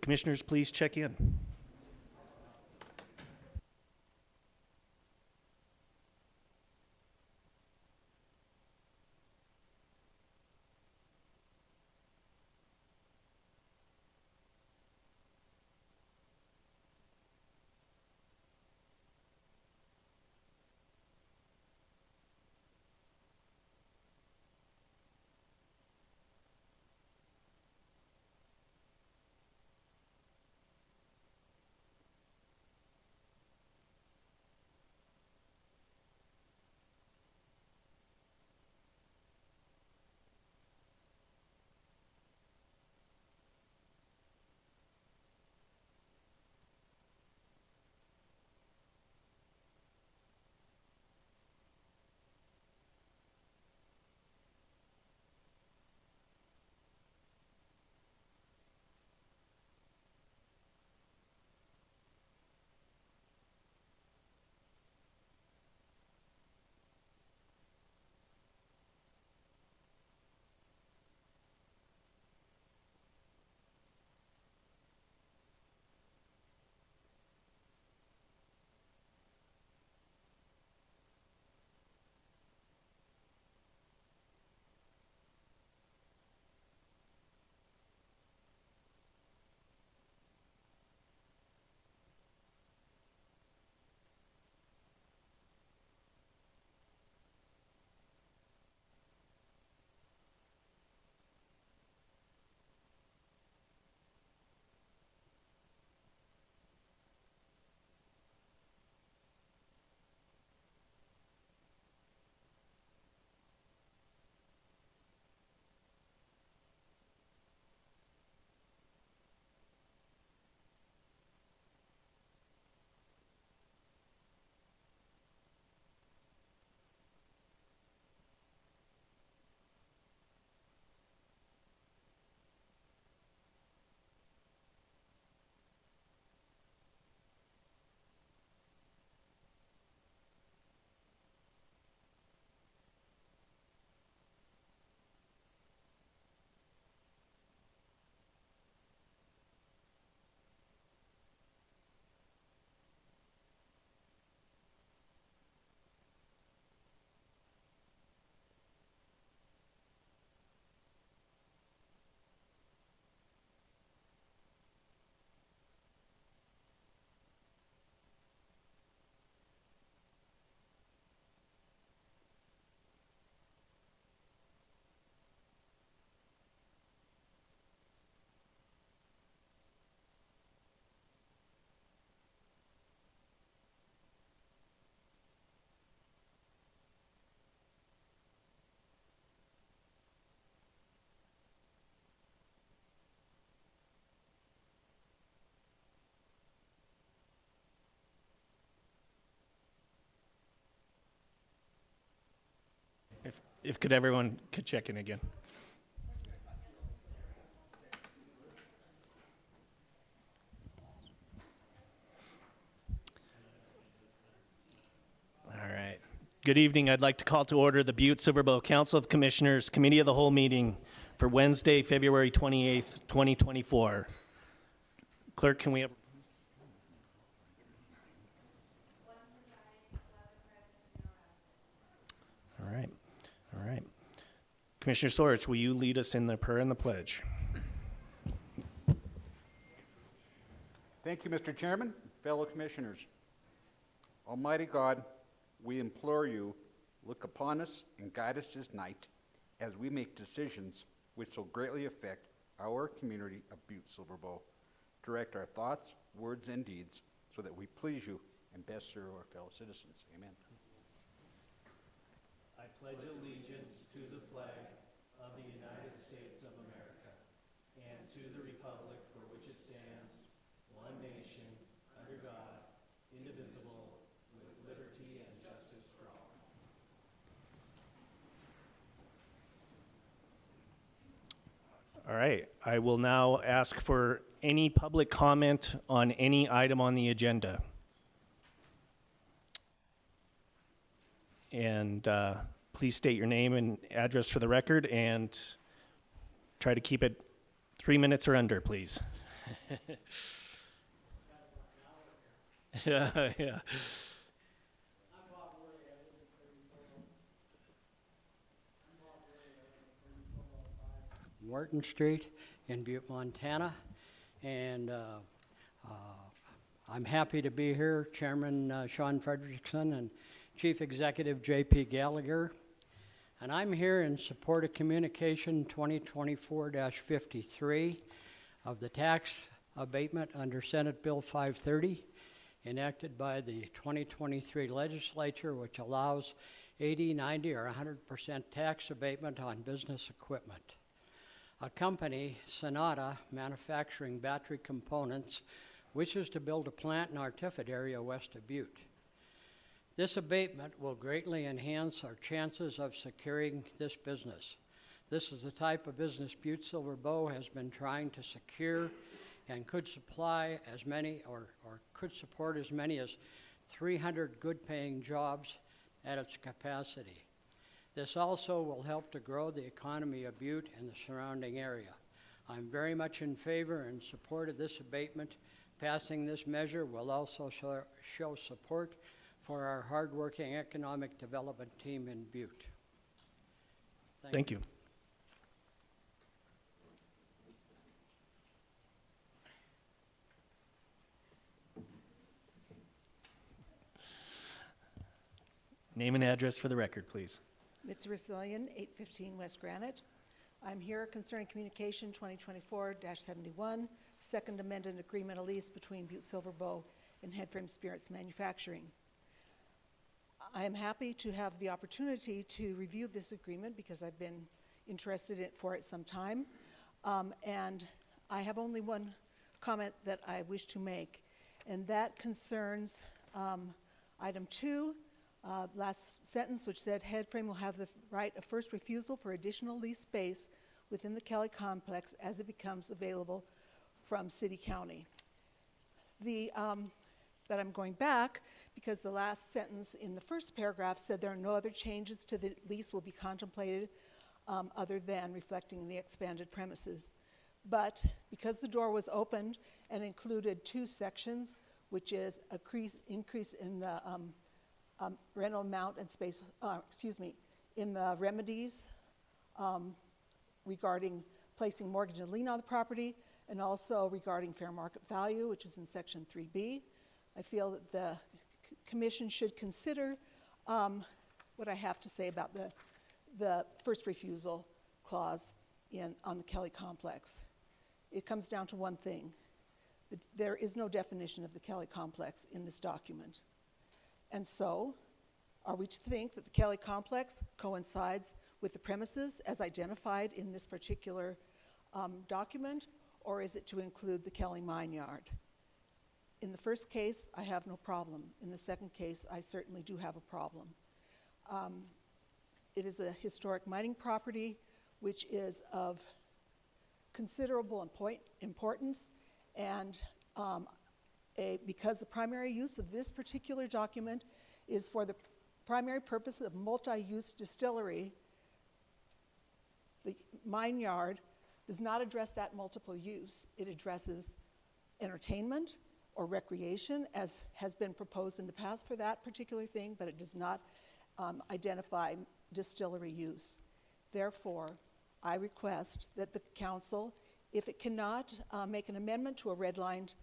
Commissioners, please check in. If could everyone could check in again. All right. Good evening. I'd like to call to order the Butte-Silver Council of Commissioners Committee of the Whole meeting for Wednesday, February 28th, 2024. Clerk, can we have... All right. All right. Commissioner Sorich, will you lead us in the prayer and the pledge? Thank you, Mr. Chairman, fellow commissioners. Almighty God, we implore you, look upon us and guide us this night as we make decisions which will greatly affect our community of Butte-Silver. Direct our thoughts, words, and deeds so that we please you and best serve our fellow citizens. Amen. I pledge allegiance to the flag of the United States of America and to the republic for which it stands, one nation, under God, indivisible, with liberty and justice for all. All right, I will now ask for any public comment on any item on the agenda. And please state your name and address for the record and try to keep it 3 minutes or under, please. Yeah, yeah. Morton Street in Butte, Montana. And I'm happy to be here, Chairman Sean Frederickson and Chief Executive J.P. Gallagher. And I'm here in support of Communication 2024-53 of the tax abatement under Senate Bill 530, enacted by the 2023 legislature, which allows 80, 90, or 100% tax abatement on business equipment. A company, Sonata Manufacturing Battery Components, wishes to build a plant in our Tiffin area west of Butte. This abatement will greatly enhance our chances of securing this business. This is the type of business Butte-Silver has been trying to secure and could supply as many or could support as many as 300 good-paying jobs at its capacity. This also will help to grow the economy of Butte and the surrounding area. I'm very much in favor and support of this abatement. Passing this measure will also show support for our hardworking economic development team in Butte. Thank you. Name and address for the record, please. Mitz Resillian, 815 West Granite. I'm here concerning Communication 2024-71, Second Amended Agreement of Lease between Butte-Silver and Headframe Spirits Manufacturing. I am happy to have the opportunity to review this agreement because I've been interested in it for some time. And I have only one comment that I wish to make, and that concerns item 2, last sentence, which said Headframe will have the right of first refusal for additional lease space within the Kelly complex as it becomes available from City County. But I'm going back because the last sentence in the first paragraph said there are no other changes to the lease will be contemplated other than reflecting the expanded premises. But because the door was opened and included 2 sections, which is an increase in the rental amount and space, in the remedies regarding placing mortgage and lien on the property, and also regarding fair market value, which is in section 3B. I feel that the commission should consider what I have to say about the first refusal clause on the Kelly complex. It comes down to one thing. There is no definition of the Kelly complex in this document. And so, are we to think that the Kelly complex coincides with the premises as identified in this particular document, or is it to include the Kelly mine yard? In the first case, I have no problem. In the second case, I certainly do have a problem. It is a historic mining property, which is of considerable importance, and because the primary use of this particular document is for the primary purpose of multi-use distillery, the mine yard does not address that multiple use. It addresses entertainment or recreation, as has been proposed in the past for that particular thing, but it does not identify distillery use. Therefore, I request that the council, if it cannot make an amendment to a redlined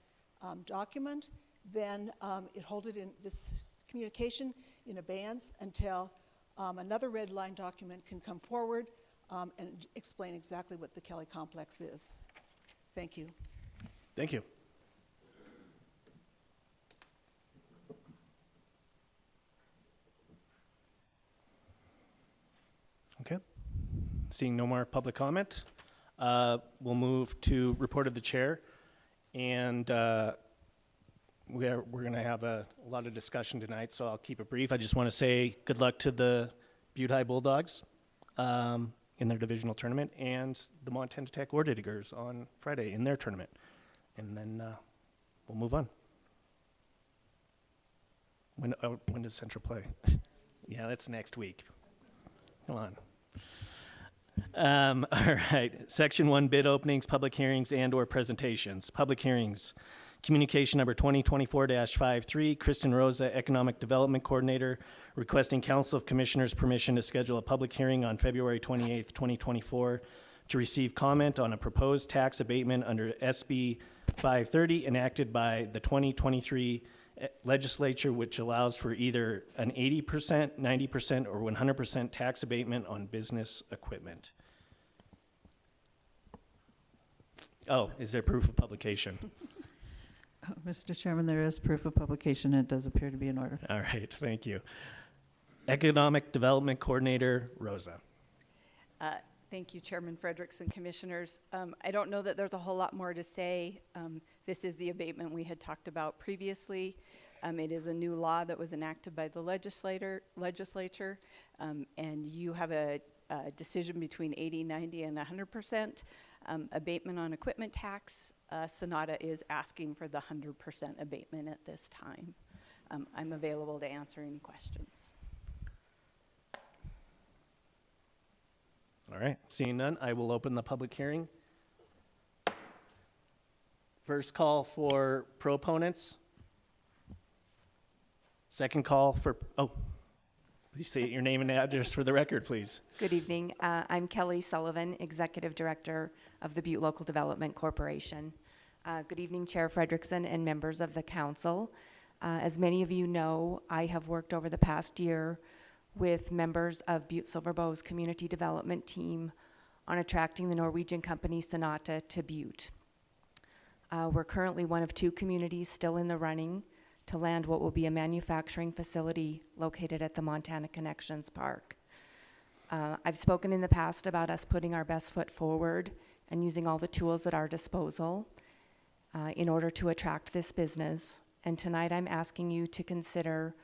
document, then it hold it in this communication in abeyance until another redline document can come forward and explain exactly what the Kelly complex is. Thank you. Thank you. Okay. Seeing no more public comment, we'll move to report of the chair. And we're going to have a lot of discussion tonight, so I'll keep it brief. I just want to say good luck to the Butte High Bulldogs in their divisional tournament, and the Montana Tech War Diggers on Friday in their tournament. And then we'll move on. When does Central play? Yeah, that's next week. Come on. All right. Section 1, bid openings, public hearings, and/or presentations. Public hearings. Communication number 2024-53, Kristen Rosa, Economic Development Coordinator, requesting Council of Commissioners permission to schedule a public hearing on February 28th, 2024, to receive comment on a proposed tax abatement under SB 530 enacted by the 2023 legislature, which allows for either an 80%, 90%, or 100% tax abatement on business equipment. Oh, is there proof of publication? Mr. Chairman, there is proof of publication, and it does appear to be in order. All right, thank you. Economic Development Coordinator, Rosa. Thank you, Chairman Frederickson, Commissioners. I don't know that there's a whole lot more to say. This is the abatement we had talked about previously. It is a new law that was enacted by the legislature, and you have a decision between 80, 90, and 100% abatement on equipment tax. Sonata is asking for the 100% abatement at this time. I'm available to answer any questions. All right, seeing none, I will open the public hearing. First call for proponents. Second call for, please state your name and address for the record, please. Good evening. I'm Kelly Sullivan, Executive Director of the Butte Local Development Corporation. Good evening, Chair Frederickson and members of the council. As many of you know, I have worked over the past year with members of Butte-Silver's community development team on attracting the Norwegian company Sonata to Butte. We're currently one of 2 communities still in the running to land what will be a manufacturing facility located at the Montana Connections Park. I've spoken in the past about us putting our best foot forward and using all the tools at our disposal in order to attract this business. And tonight I'm asking you to consider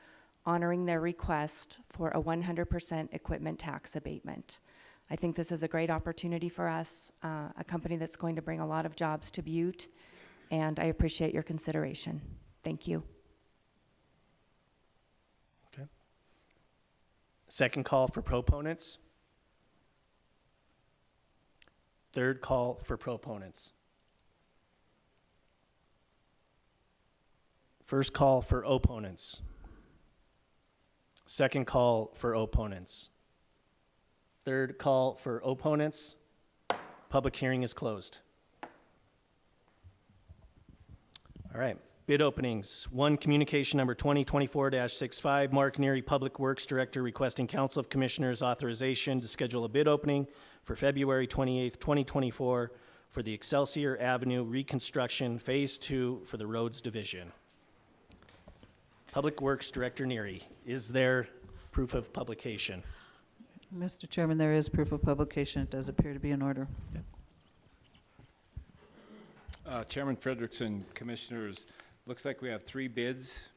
honoring their request for a 100% equipment tax abatement. I think this is a great opportunity for us, a company that's going to bring a lot of jobs to Butte, and I appreciate your consideration. Thank you. Okay. Second call for proponents. Third call for proponents. First call for opponents. Second call for opponents. Third call for opponents. Public hearing is closed. All right, bid openings. 1, communication number 2024-65, Mark Neary, Public Works Director, requesting Council of Commissioners authorization to schedule a bid opening for February 28th, 2024 for the Excelsior Avenue reconstruction Phase 2 for the Roads Division. Public Works Director Neary, is there proof of publication? Mr. Chairman, there is proof of publication. It does appear to be in order. Chairman Frederickson, Commissioners, looks like we have 3 bids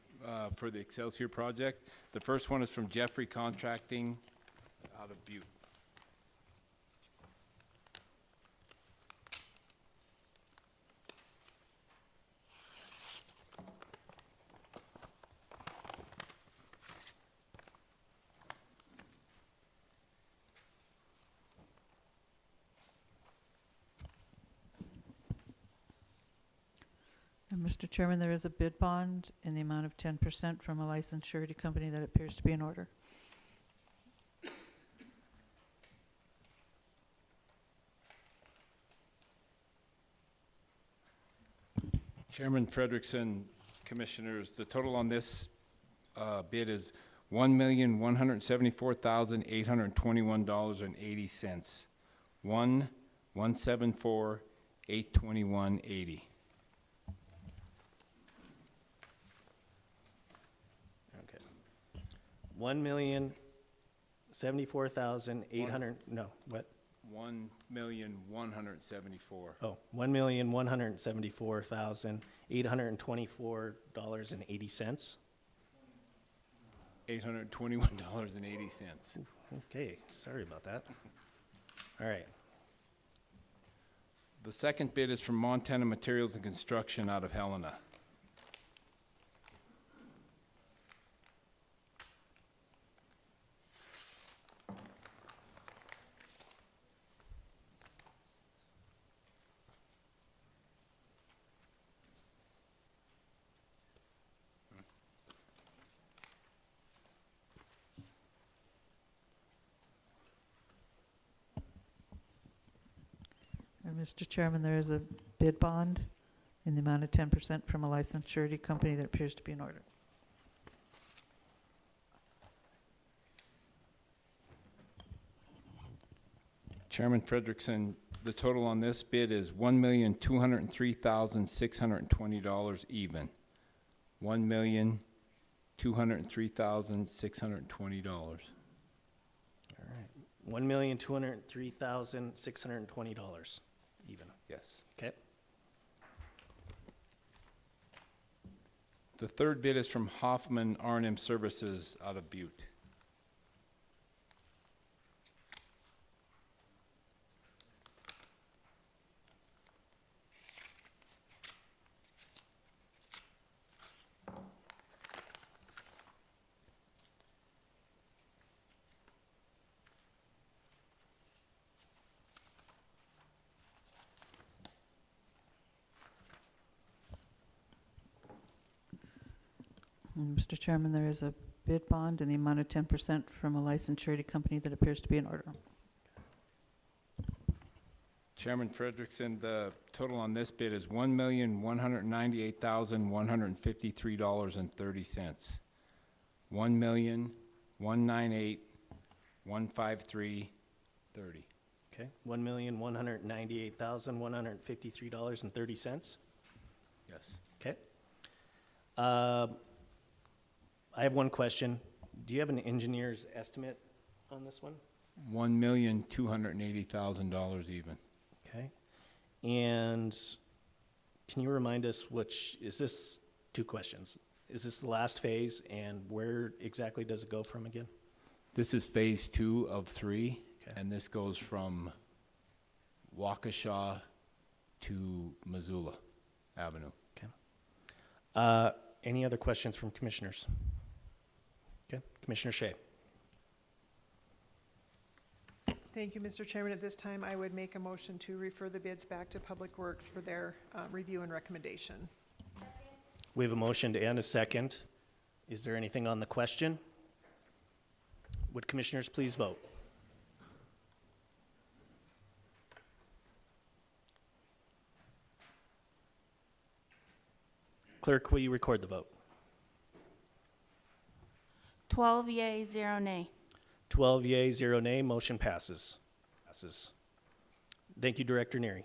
for the Excelsior project. The first one is from Jeffrey Contracting out of Butte. And Mr. Chairman, there is a bid bond in the amount of 10% from a licensed surety company that appears to be in order. Chairman Frederickson, Commissioners, the total on this bid is $1,174,821.80. $1,174,821.80. Okay. 1,074,800, no, what? 1,174,000. Oh, $1,174,824.80. $821.80. Okay, sorry about that. All right. The second bid is from Montana Materials and Construction out of Helena. Mr. Chairman, there is a bid bond in the amount of 10% from a licensed surety company that appears to be in order. Chairman Frederickson, the total on this bid is $1,203,620 even. $1,203,620. All right. $1,203,620 even. Yes. Okay. The third bid is from Hoffman R&M Services out of Butte. And Mr. Chairman, there is a bid bond in the amount of 10% from a licensed surety company that appears to be in order. Chairman Frederickson, the total on this bid is $1,198,153.30. $1,198,153.30. Okay. $1,198,153.30. Yes. Okay. I have one question. Do you have an engineer's estimate on this one? $1,280,000 even. Okay. And can you remind us is this, two questions. Is this the last phase, and where exactly does it go from again? This is phase 2 of 3, Okay. and this goes from Waukesha to Missoula Avenue. Okay. Any other questions from commissioners? Okay. Commissioner Shea. Thank you, Mr. Chairman. At this time, I would make a motion to refer the bids back to Public Works for their review and recommendation. We have a motion and a second. Is there anything on the question? Would commissioners please vote? Clerk, will you record the vote? 12 yea, 0 nay. 12 yea, 0 nay, motion passes. Thank you, Director Neary.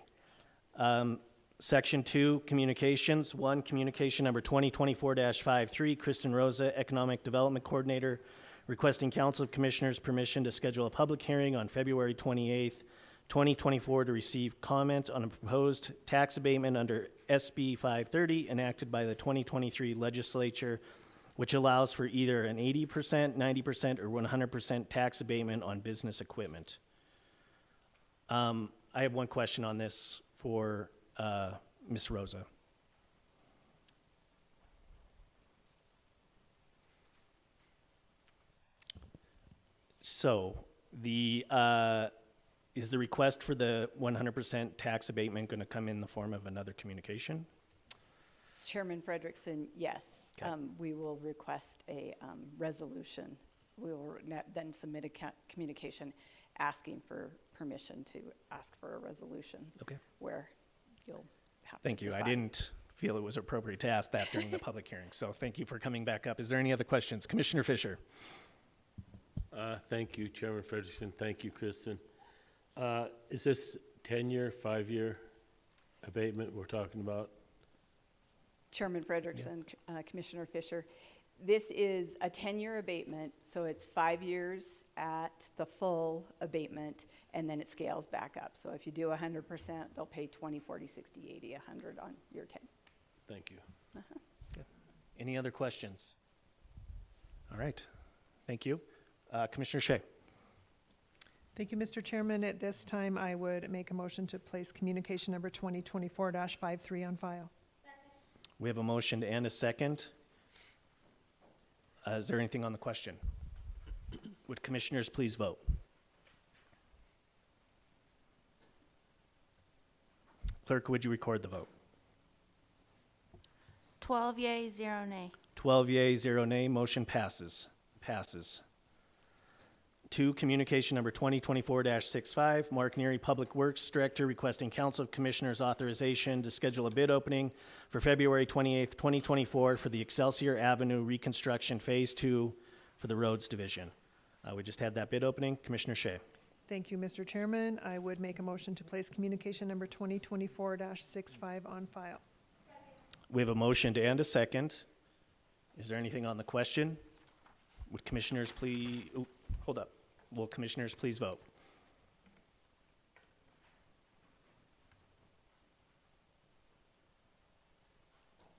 Section 2, communications. 1, communication number 2024-53, Kristen Rosa, Economic Development Coordinator, requesting Council of Commissioners permission to schedule a public hearing on February 28th, 2024 to receive comment on a proposed tax abatement under SB 530 enacted by the 2023 legislature, which allows for either an 80%, 90%, or 100% tax abatement on business equipment. I have one question on this for Ms. Rosa. So, is the request for the 100% tax abatement going to come in the form of another communication? Chairman Frederickson, yes. Okay. We will request a resolution. We will then submit a communication asking for permission to ask for a resolution. Okay. Where you'll have to Thank you. I decide. didn't feel it was appropriate to ask that during the public hearing, so thank you for coming back up. Is there any other questions? Commissioner Fisher. Thank you, Chairman Frederickson. Thank you, Kristen. Is this 10-year, 5-year abatement we're talking about? Chairman Frederickson, Commissioner Fisher, this is a 10-year abatement, so it's 5 years at the full abatement, and then it scales back up. So if you do 100%, they'll pay 20, 40, 60, 80, 100 on year 10. Thank you. Any other questions? All right. Thank you. Commissioner Shea. Thank you, Mr. Chairman. At this time, I would make a motion to place communication number 2024-53 on file. We have a motion and a second. Is there anything on the question? Would commissioners please vote? Clerk, would you record the vote? 12 yea, 0 nay. 12 yea, 0 nay, motion passes. 2, communication number 2024-65, Mark Neary, Public Works Director, requesting Council of Commissioners authorization to schedule a bid opening for February 28th, 2024 for the Excelsior Avenue Reconstruction Phase 2 for the Roads Division. We just had that bid opening. Commissioner Shea. Thank you, Mr. Chairman. I would make a motion to place communication number 2024-65 on file. We have a motion and a second. Is there anything on the question? Would commissioners please, hold up. Will commissioners please vote?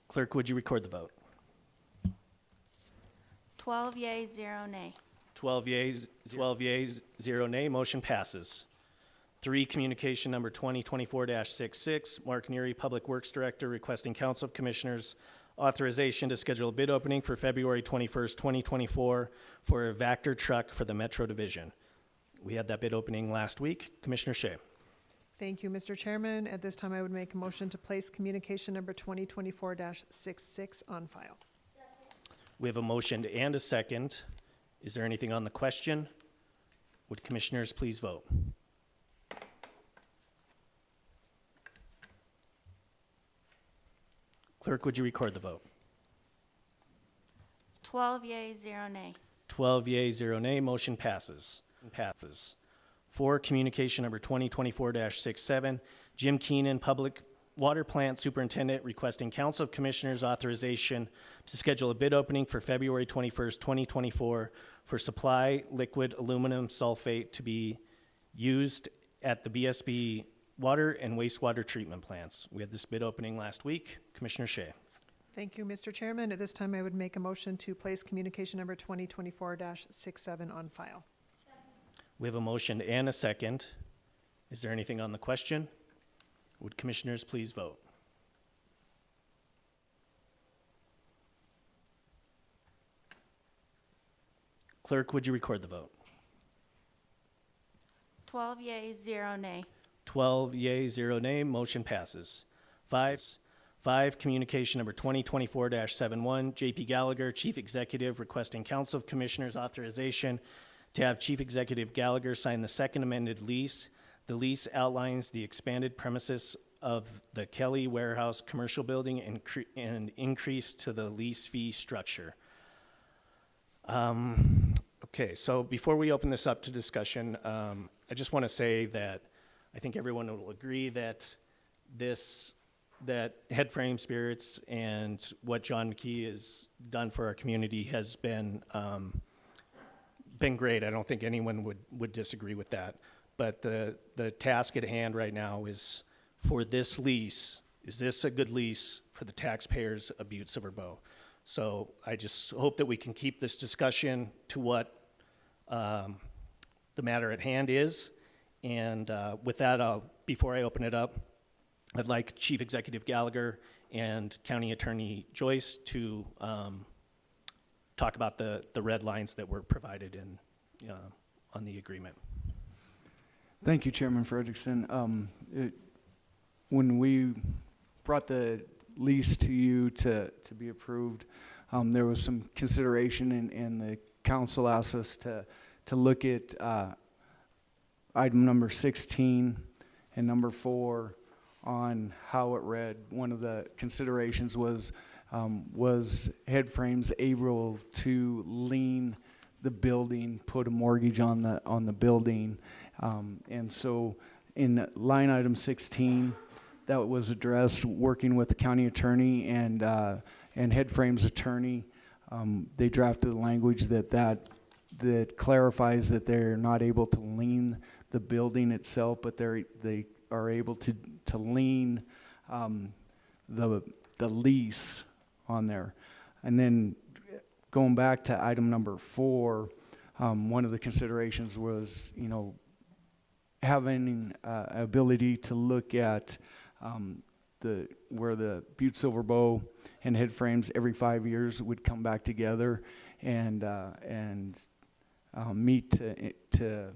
Clerk, would you record the vote? 12 yeas, 0 nay. 12 yeas, 0 nay. Motion passes. 3, communication number 2024-66, Mark Neary, Public Works Director, requesting Council of Commissioners authorization to schedule a bid opening for February 21st, 2024 for a Vector truck for the Metro Division. We had that bid opening last week. Commissioner Shea. Thank you, Mr. Chairman. At this time, I would make a motion to place communication number 2024-66 on file. We have a motion and a second. Is there anything on the question? Would commissioners please vote? Clerk, would you record the vote? 12 yeas, 0 nay. 12 yeas, 0 nay. Motion passes. 4, communication number 2024-67, Jim Keenan, Public Water Plant Superintendent, requesting Council of Commissioners authorization to schedule a bid opening for February 21st, 2024 for supply liquid aluminum sulfate to be used at the BSB water and wastewater treatment plants. We had this bid opening last week. Commissioner Shea. Thank you, Mr. Chairman. At this time, I would make a motion to place communication number 2024-67 on file. We have a motion and a second. Is there anything on the question? Would commissioners please vote? Clerk, would you record the vote? 12 yeas, 0 nay. 12 yeas, 0 nay. Motion passes. 5, communication number 2024-71, JP Gallagher, Chief Executive, requesting Council of Commissioners authorization to have Chief Executive Gallagher sign the second amended lease. The lease outlines the expanded premises of the Kelly Warehouse Commercial Building and increase to the lease fee structure. Okay, so before we open this up to discussion, I just want to say that I think everyone will agree that that Head Frame Spirits and what John McKee has done for our community has been great. I don't think anyone would disagree with that. But the task at hand right now is for this lease, is this a good lease for the taxpayers of Butte-Silver Bow? So I just hope that we can keep this discussion to what the matter at hand is. And with that, before I open it up, I'd like Chief Executive Gallagher and County Attorney Joyce to talk about the red lines that were provided on the agreement. Thank you, Chairman Frederickson. When we brought the lease to you to be approved, there was some consideration, and the council asked us to look at item number 16 and number 4 on how it read. One of the considerations was Head Frames able to lien the building, put a mortgage on the building, and so in line item 16, that was addressed working with the county attorney and Head Frames attorney. They drafted the language that clarifies that they're not able to lien the building itself, but they are able to lien the lease on there. And then going back to item number 4, one of the considerations was, having ability to look at where the Butte-Silver Bow and Head Frames every 5 years would come back together and meet to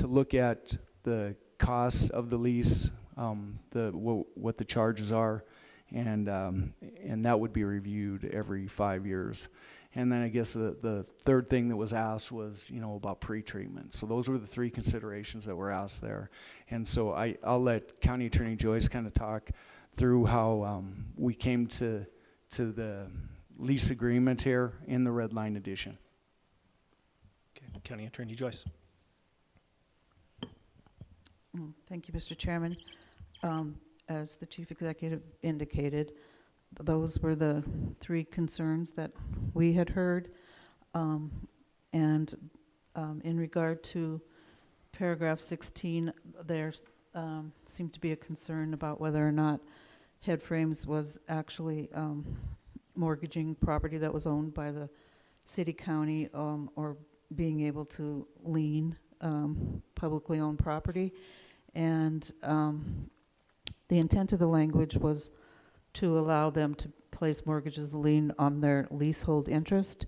look at the costs of the lease, what the charges are, and that would be reviewed every 5 years. And then I guess the third thing that was asked was, about pretreatment. So those were the three considerations that were asked there. And so I'll let County Attorney Joyce kind of talk through how we came to the lease agreement here in the Red Line Edition. Okay, County Attorney Joyce. Thank you, Mr. Chairman. As the Chief Executive indicated, those were the three concerns that we had heard. In regard to paragraph 16, there seemed to be a concern about whether or not Head Frames was actually mortgaging property that was owned by the city, county, or being able to lien publicly owned property. And the intent of the language was to allow them to place mortgages lien on their leasehold interest.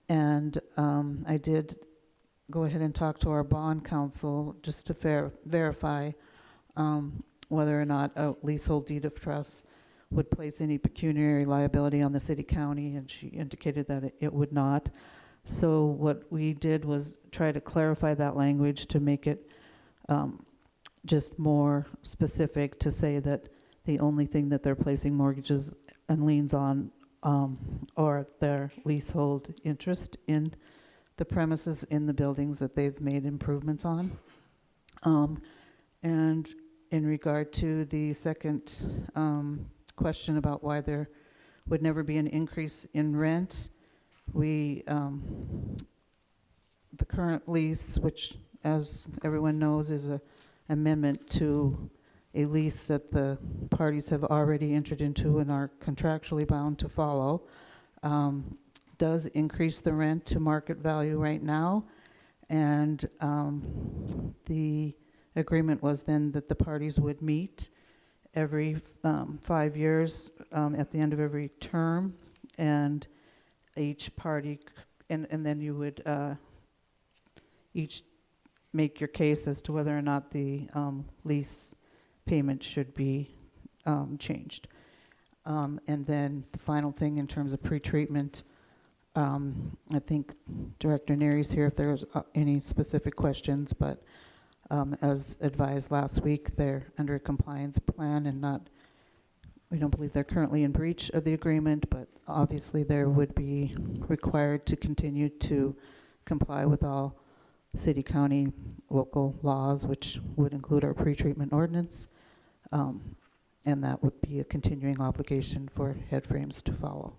And I did go ahead and talk to our bond counsel just to verify whether or not a leasehold deed of trust would place any pecuniary liability on the city, county, and she indicated that it would not. So what we did was try to clarify that language to make it just more specific, to say that the only thing that they're placing mortgages and liens on are their leasehold interest in the premises, in the buildings that they've made improvements on. And in regard to the second question about why there would never be an increase in rent, the current lease, which as everyone knows is an amendment to a lease that the parties have already entered into and are contractually bound to follow, does increase the rent to market value right now. And the agreement was then that the parties would meet every 5 years at the end of every term, and each party, and then you would each make your case as to whether or not the lease payment should be changed. And then the final thing in terms of pretreatment, I think Director Neary's here if there's any specific questions, but as advised last week, they're under a compliance plan and we don't believe they're currently in breach of the agreement, but obviously they would be required to continue to comply with all city, county, local laws, which would include our pretreatment ordinance. And that would be a continuing obligation for Head Frames to follow.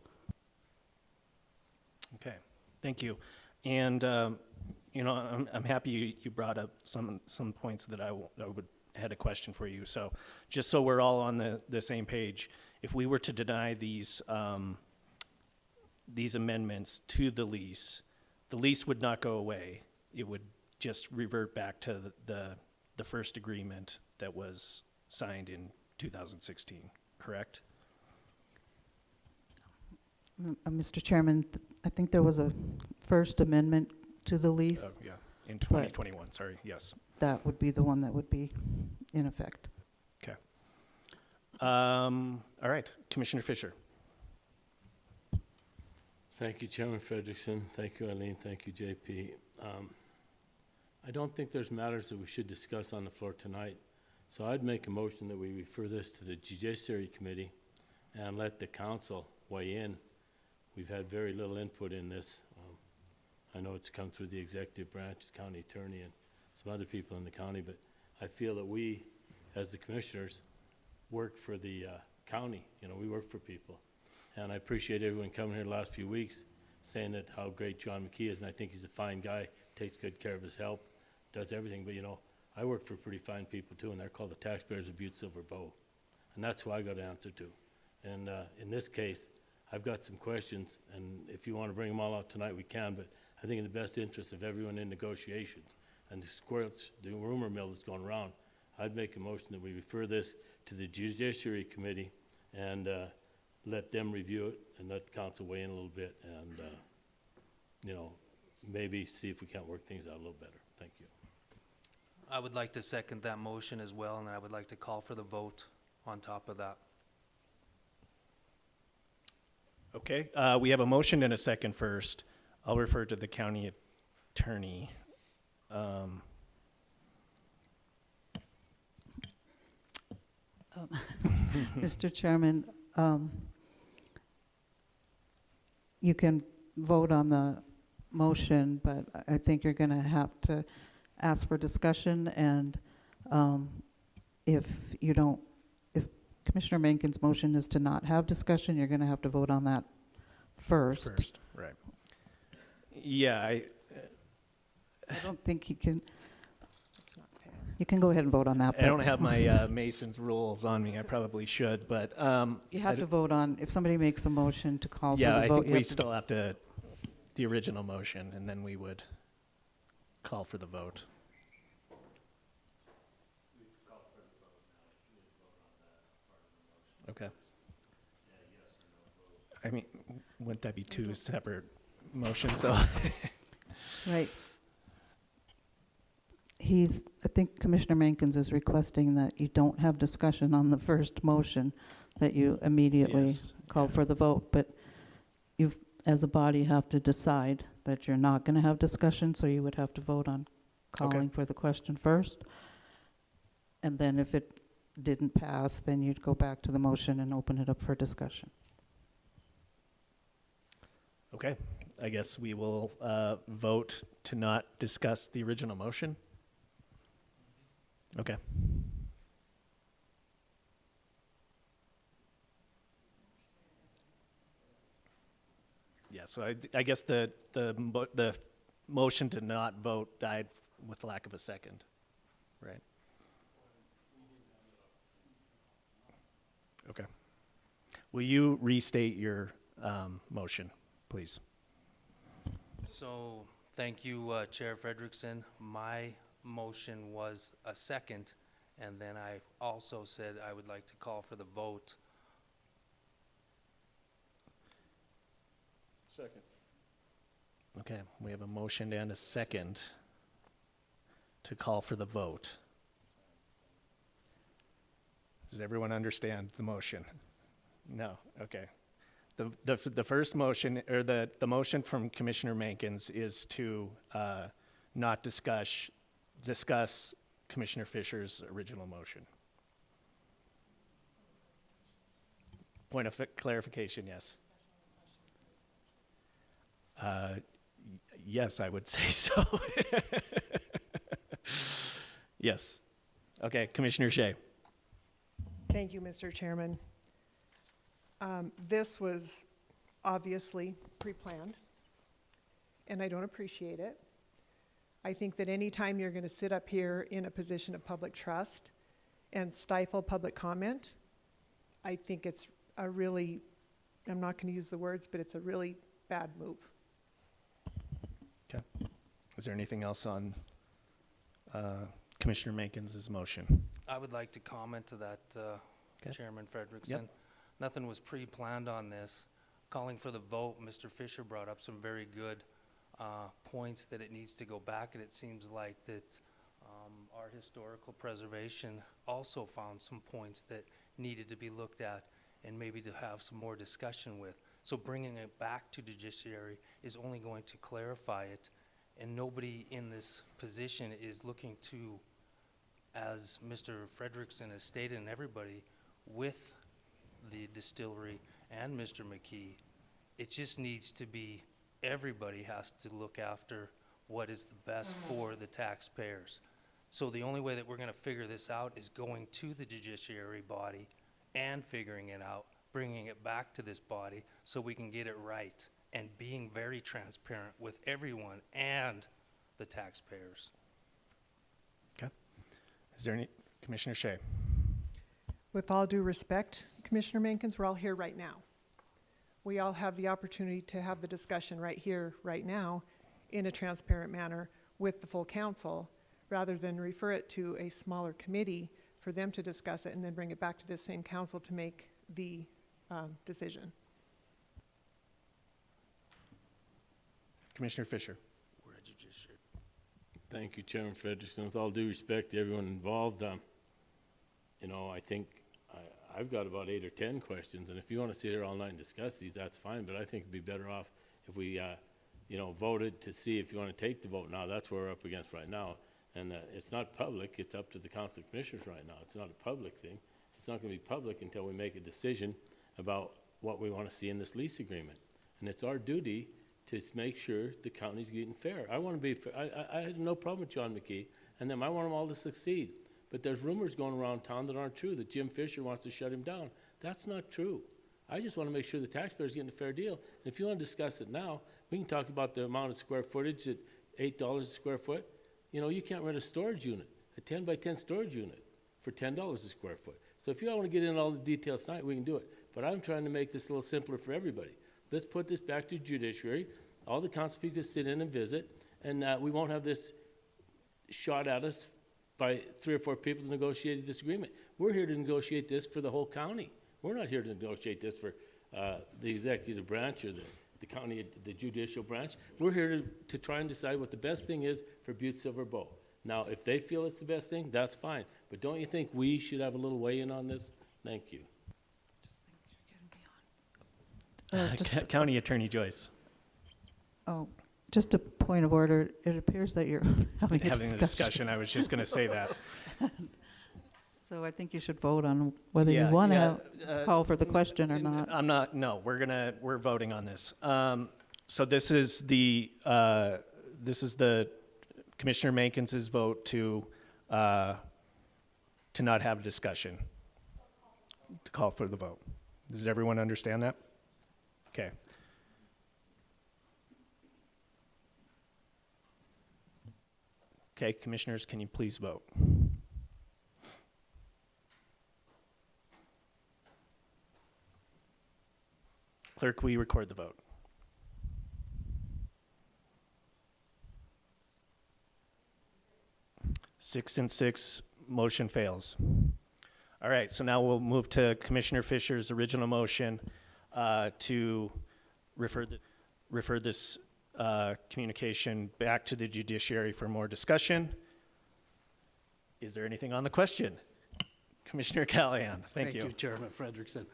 Okay, thank you. And I'm happy you brought up some points that I had a question for you. So just so we're all on the same page, if we were to deny these amendments to the lease would not go away. It would just revert back to the first agreement that was signed in 2016, correct? Mr. Chairman, I think there was a first amendment to the lease. Yeah, in 2021, sorry, yes. That would be the one that would be in effect. Okay. All right, Commissioner Fisher. Thank you, Chairman Frederickson. Thank you, Eileen. Thank you, JP. I don't think there's matters that we should discuss on the floor tonight. So I'd make a motion that we refer this to the Judiciary Committee and let the council weigh in. We've had very little input in this. I know it's come through the executive branch, the county attorney, and some other people in the county, but I feel that we, as the commissioners, work for the county. We work for people. And I appreciate everyone coming here the last few weeks saying that how great John McKee is, and I think he's a fine guy, takes good care of his help, does everything. But, I work for pretty fine people too, and they're called the taxpayers of Butte-Silver Bow. And that's who I got to answer to. And in this case, I've got some questions, and if you want to bring them all out tonight, we can, but I think in the best interest of everyone in negotiations and the rumor mill that's going around, I'd make a motion that we refer this to the Judiciary Committee and let them review it and let the council weigh in a little bit and, maybe see if we can't work things out a little better. Thank you. I would like to second that motion as well, and I would like to call for the vote on top of that. Okay, we have a motion and a second first. I'll refer to the county attorney. Mr. Chairman, you can vote on the motion, but I think you're going to have to ask for discussion, and if Commissioner Menken's motion is to not have discussion, you're going to have to vote on that first. First, right. Yeah, I don't think he can, It's not fair. you can go ahead and vote on that. I don't have my Mason's rules on me. I probably should, but You have to vote on, if somebody makes a motion to call for yeah, the I vote. think you we have to- still have to, the original motion, and then we would call for the vote. Okay. I mean, wouldn't that be two separate motions, so? Right. I think Commissioner Mankins is requesting that you don't have discussion on the first motion, that you immediately Yes, call for the vote, but you, as a body, have to decide that you're not going to have discussion, so you would have to vote on calling for the question first. And then if it didn't pass, then you'd go back to the motion and open it up for discussion. Okay, I guess we will vote to not discuss the original motion. Okay. Yeah, so I guess the motion to not vote died with lack of a second, right? Okay. Will you restate your motion, please? So, thank you, Chair Frederickson. My motion was a second, and then I also said I would like to call for the vote. Second. Okay, we have a motion and a second to call for the vote. Does everyone understand the motion? No, okay. The first motion, or the motion from Commissioner Mankins is to not discuss Commissioner Fisher's original motion. Point of clarification, yes. Yes, I would say so. Yes. Okay, Commissioner Shea. Thank you, Mr. Chairman. This was obviously pre-planned, and I don't appreciate it. I think that any time you're going to sit up here in a position of public trust and stifle public comment, I think it's a really, I'm not going to use the words, but it's a really bad move. Okay. Is there anything else on Commissioner Mankins' motion? I would like to comment to that, Okay. Chairman Frederickson. Yep. Nothing was pre-planned on this. Calling for the vote, Mr. Fisher brought up some very good points that it needs to go back, and it seems like that our historical preservation also found some points that needed to be looked at and maybe to have some more discussion with. So bringing it back to judiciary is only going to clarify it, and nobody in this position is looking to, as Mr. Frederickson has stated, and everybody with the distillery and Mr. McKee, it just needs to be, everybody has to look after what is the best for the taxpayers. So the only way that we're gonna figure this out is going to the judiciary body and figuring it out, bringing it back to this body so we can get it right, and being very transparent with everyone and the taxpayers. Okay. Is there any, Commissioner Shea? With all due respect, Commissioner Mankins, we're all here right now. We all have the opportunity to have the discussion right here, right now, in a transparent manner with the full council, rather than refer it to a smaller committee for them to discuss it and then bring it back to this same council to make the decision. Commissioner Fisher? We're a judiciary. Thank you, Chairman Frederickson. With all due respect to everyone involved, you know, I think I've got about 8 or 10 questions, and if you want to sit here all night and discuss these, that's fine, but I think it'd be better off if we, voted to see if you want to take the vote now. That's what we're up against right now. And it's not public, it's up to the Council of Commissioners right now. It's not a public thing. It's not going to be public until we make a decision about what we want to see in this lease agreement. And it's our duty to make sure the county's getting fair. I want to be fair. I have no problem with John McKee, and them. I want them all to succeed. But there's rumors going around town that aren't true, that Jim Fisher wants to shut him down. That's not true. I just want to make sure the taxpayer's getting a fair deal. And if you want to discuss it now, we can talk about the amount of square footage at $8 a square foot. You can't rent a storage unit, a 10 by 10 storage unit for $10 a square foot. So if you all want to get into all the details tonight, we can do it. But I'm trying to make this a little simpler for everybody. Let's put this back to judiciary. All the council people can sit in and visit, and we won't have this shot at us by 3 or 4 people to negotiate this agreement. We're here to negotiate this for the whole county. We're not here to negotiate this for the executive branch or the county, the judicial branch. We're here to try and decide what the best thing is for Butte-Silver Bow. Now, if they feel it's the best thing, that's fine. But don't you think we should have a little weigh-in on this? Thank you. County Attorney Joyce. Oh, just a point of order. It appears that you're having a Having a discussion, I was just going to say that. So I think you should vote on whether you want to call for the question or not. No, we're voting on this. So this is the Commissioner Mankins' vote to not have a discussion, to call for the vote. Does everyone understand that? Okay. Okay, commissioners, can you please vote? Clerk, will you record the vote? Six and six, motion fails. All right, so now we'll move to Commissioner Fisher's original motion to refer this communication back to the judiciary for more discussion. Is there anything on the question? Commissioner Callahan, thank you. Thank you, Chairman Frederickson.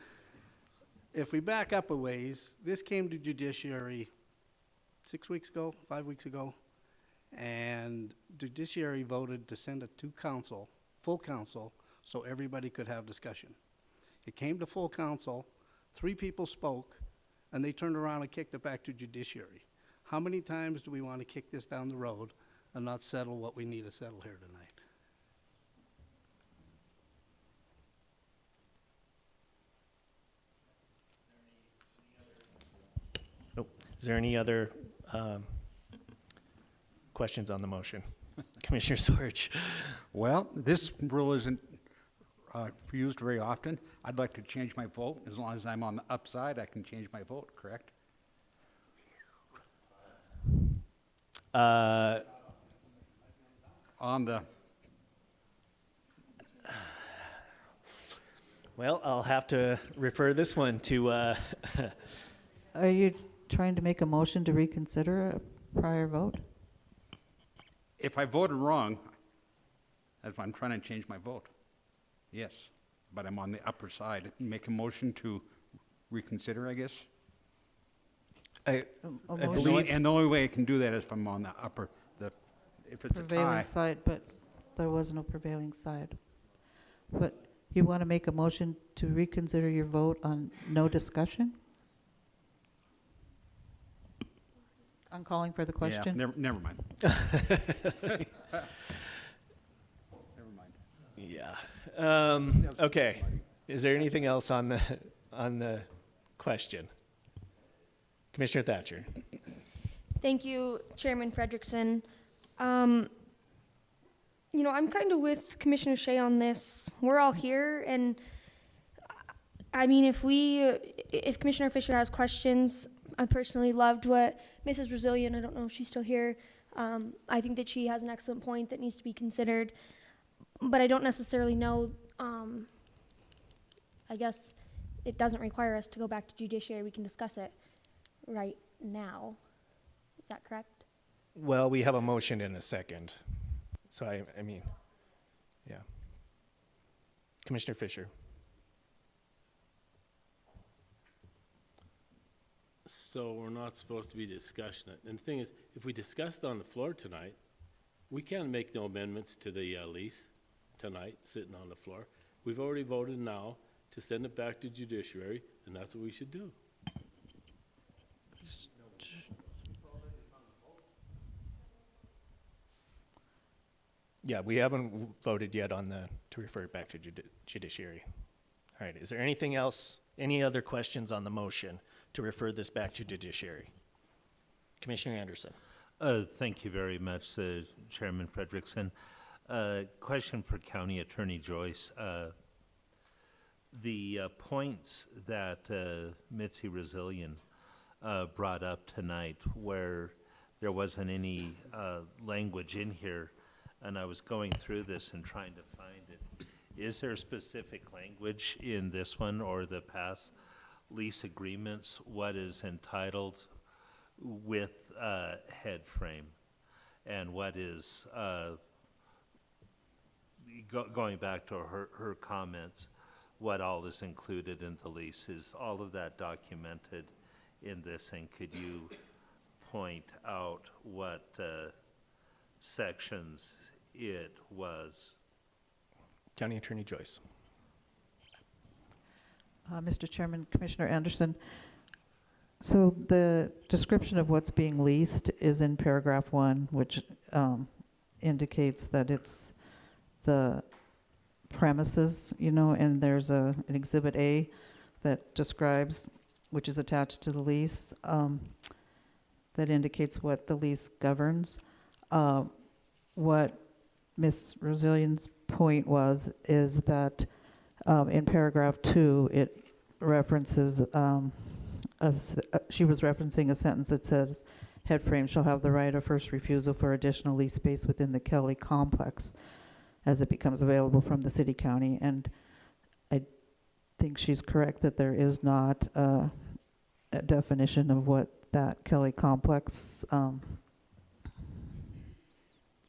If we back up a ways, this came to judiciary 6 weeks ago, 5 weeks ago, and judiciary voted to send it to council, full council, so everybody could have discussion. It came to full council, 3 people spoke, and they turned around and kicked it back to judiciary. How many times do we want to kick this down the road and not settle what we need to settle here tonight? Is there any other questions on the motion? Commissioner Sorge. Well, this rule isn't used very often. I'd like to change my vote. As long as I'm on the upside, I can change my vote, correct? On the... Well, I'll have to refer this one to... Are you trying to make a motion to reconsider a prior vote? If I voted wrong, that's why I'm trying to change my vote. Yes, but I'm on the upper side. Make a motion to reconsider, I guess? I motion? believe... And the only way I can do that is if I'm on the upper, if it's a tie. Prevailing side, but there was no prevailing side. But you want to make a motion to reconsider your vote on no discussion? I'm calling for the question. Yeah, never mind. Never mind. Yeah. Okay. Is there anything else on the question? Commissioner Thatcher. Thank you, Chairman Frederickson. I'm kind of with Commissioner Shea on this. We're all here, and I mean, if Commissioner Fisher has questions, I personally loved what Mrs. Resilient, I don't know if she's still here, I think that she has an excellent point that needs to be considered, but I don't necessarily know, I guess it doesn't require us to go back to judiciary. We can discuss it right now. Is that correct? Well, we have a motion in a second. So I mean, yeah. Commissioner Fisher. So we're not supposed to be discussing it. And the thing is, if we discuss it on the floor tonight, we can't make no amendments to the lease tonight, sitting on the floor. We've already voted now to send it back to judiciary, and that's what we should do. Yeah, we haven't voted yet on to refer it back to judiciary. All right, is there anything else, any other questions on the motion to refer this back to judiciary? Commissioner Anderson. Thank you very much, Chairman Frederickson. Question for County Attorney Joyce. The points that Mitzi Resilien brought up tonight, where there wasn't any language in here, and I was going through this and trying to find it. Is there specific language in this one or the past lease agreements, what is entitled with head frame, and what is, going back to her comments, what all is included in the lease? Is all of that documented in this, and could you point out what sections it was? County Attorney Joyce. Mr. Chairman, Commissioner Anderson, so the description of what's being leased is in paragraph 1, which indicates that it's the premises, and there's an Exhibit A that describes, which is attached to the lease, that indicates what the lease governs. What Ms. Resilien's point is that in paragraph 2, it references, she was referencing a sentence that says, head frame shall have the right of first refusal for additional lease space within the Kelly complex as it becomes available from the city county. And I think she's correct that there is not a definition of what that Kelly complex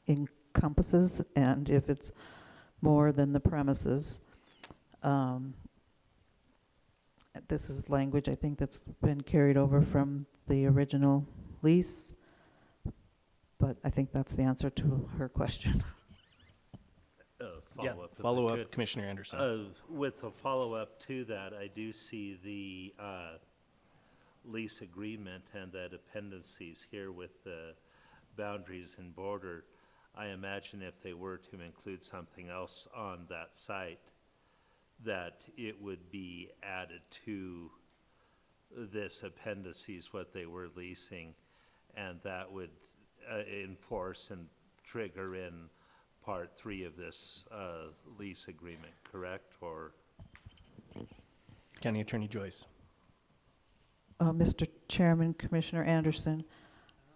encompasses, and if it's more than the premises. This is language, I think, that's been carried over from the original lease, but I think that's the answer to her question. Follow-up, Commissioner Anderson. With a follow-up to that, I do see the lease agreement and the dependencies here with the boundaries and border. I imagine if they were to include something else on that site, that it would be added to this appendices, what they were leasing, and that would enforce and trigger in Part 3 of this lease agreement, correct? Or County Attorney Joyce. Mr. Chairman, Commissioner Anderson,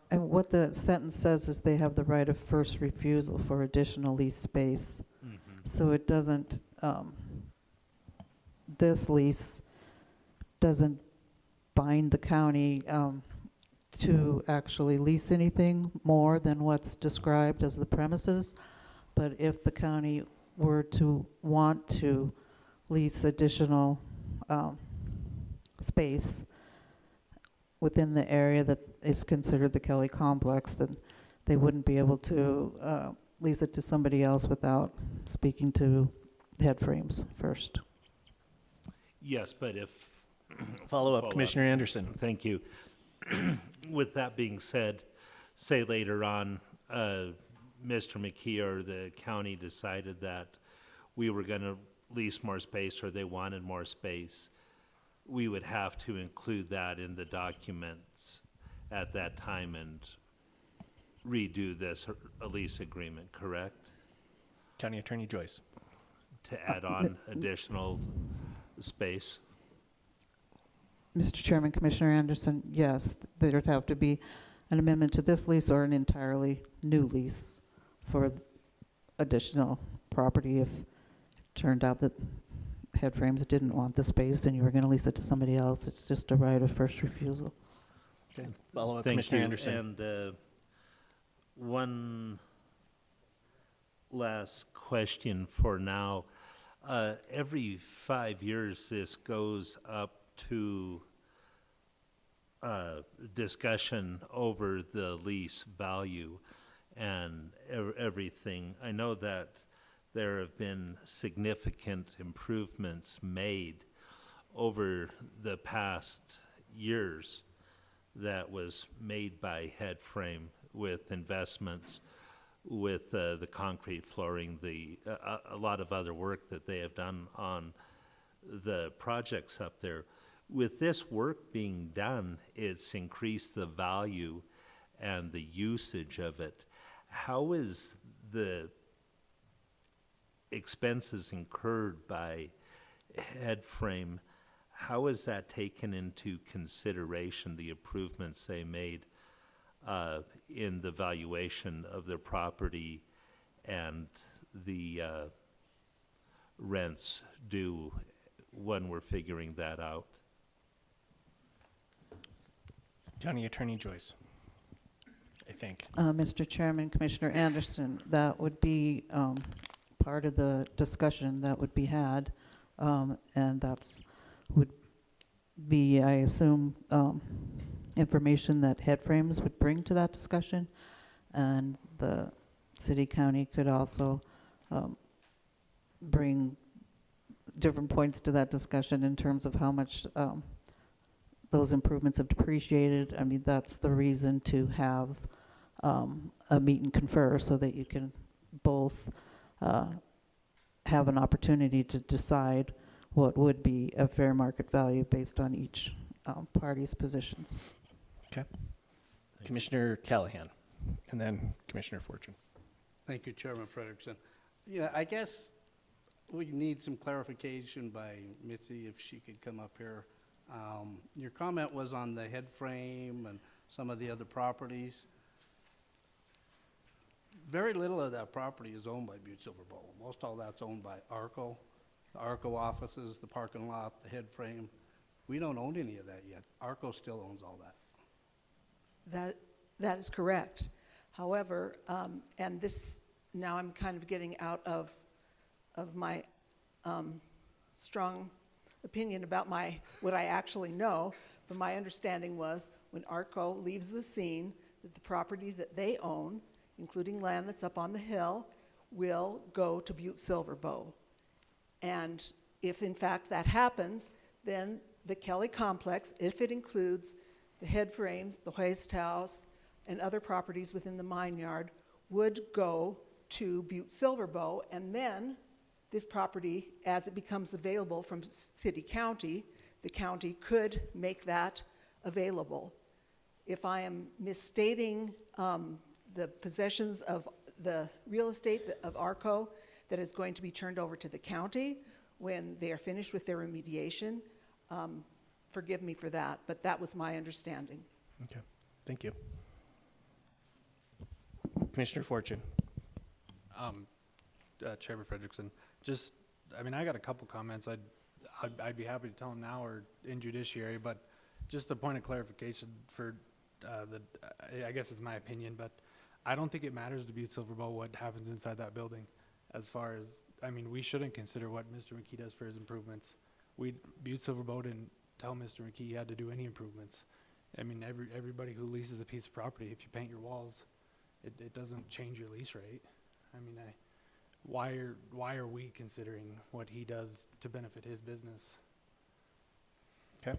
and what the sentence says is they have the right of first refusal for additional lease space. So it doesn't, this lease doesn't bind the county to actually lease anything more than what's described as the premises. But if the county were to want to lease additional space within the area that is considered the Kelly complex, then they wouldn't be able to lease it to somebody else without speaking to head frames first. yes, but if Follow-up, Commissioner Anderson. Thank you. With that being said, say later on, Mr. McKee or the county decided that we were going to lease more space, or they wanted more space, we would have to include that in the documents at that time and redo this lease agreement, correct? County Attorney Joyce. To add on additional space? Mr. Chairman, Commissioner Anderson, yes, there would have to be an amendment to this lease or an entirely new lease for additional property if it turned out that head frames didn't want the space and you were going to lease it to somebody else. It's just a right of first refusal. Okay. Follow-up, Thank Commissioner you. Anderson. And one last question for now. Every 5 years, this goes up to discussion over the lease value and everything. I know that there have been significant improvements made over the past years that was made by Headframe with investments with the concrete flooring, a lot of other work that they have done on the projects up there. With this work being done, it's increased the value and the usage of it. How is the expenses incurred by Headframe, how is that taken into consideration, the improvements they made in the valuation of their property and the rents due when we're figuring that out? County Attorney Joyce, I think. Mr. Chairman, Commissioner Anderson, that would be part of the discussion that would be had, and that's would be, I assume, information that Headframes would bring to that discussion, and the city county could also bring different points to that discussion in terms of how much those improvements have depreciated. I mean, that's the reason to have a meet and confer, so that you can both have an opportunity to decide what would be a fair market value based on each party's positions. Okay. Commissioner Callahan, and then Commissioner Fortune. Thank you, Chairman Frederickson. Yeah, I guess we need some clarification by Mitzi, if she could come up here. Your comment was on the head frame and some of the other properties. Very little of that property is owned by Butte-Silver Bowl. Most all that's owned by ARCO, the ARCO offices, the parking lot, the head frame. We don't own any of that yet. ARCO still owns all that. That is correct. However, and this, now I'm kind of getting out of my strong opinion about what I actually know, but my understanding was when ARCO leaves the scene, that the property that they own, including land that's up on the hill, will go to Butte-Silver Bowl. And if in fact that happens, then the Kelly complex, if it includes the head frames, the hoist house, and other properties within the mine yard, would go to Butte-Silver Bowl, and then this property, as it becomes available from city county, the county could make that available. If I am misstating the possessions of the real estate of ARCO that is going to be turned over to the county when they are finished with their remediation, forgive me for that, but that was my understanding. Okay, thank you. Commissioner Fortune. Chairman Frederickson, I mean, I got a couple comments. I'd be happy to tell them now or in judiciary, but just a point of clarification for I guess it's my opinion, but I don't think it matters to Butte-Silver Bowl what happens inside that building. As far as, I mean, we shouldn't consider what Mr. McKee does for his improvements. Butte-Silver Bowl didn't tell Mr. McKee he had to do any improvements. I mean, everybody who leases a piece of property, if you paint your walls, it doesn't change your lease rate. I mean, why are we considering what he does to benefit his business? Okay.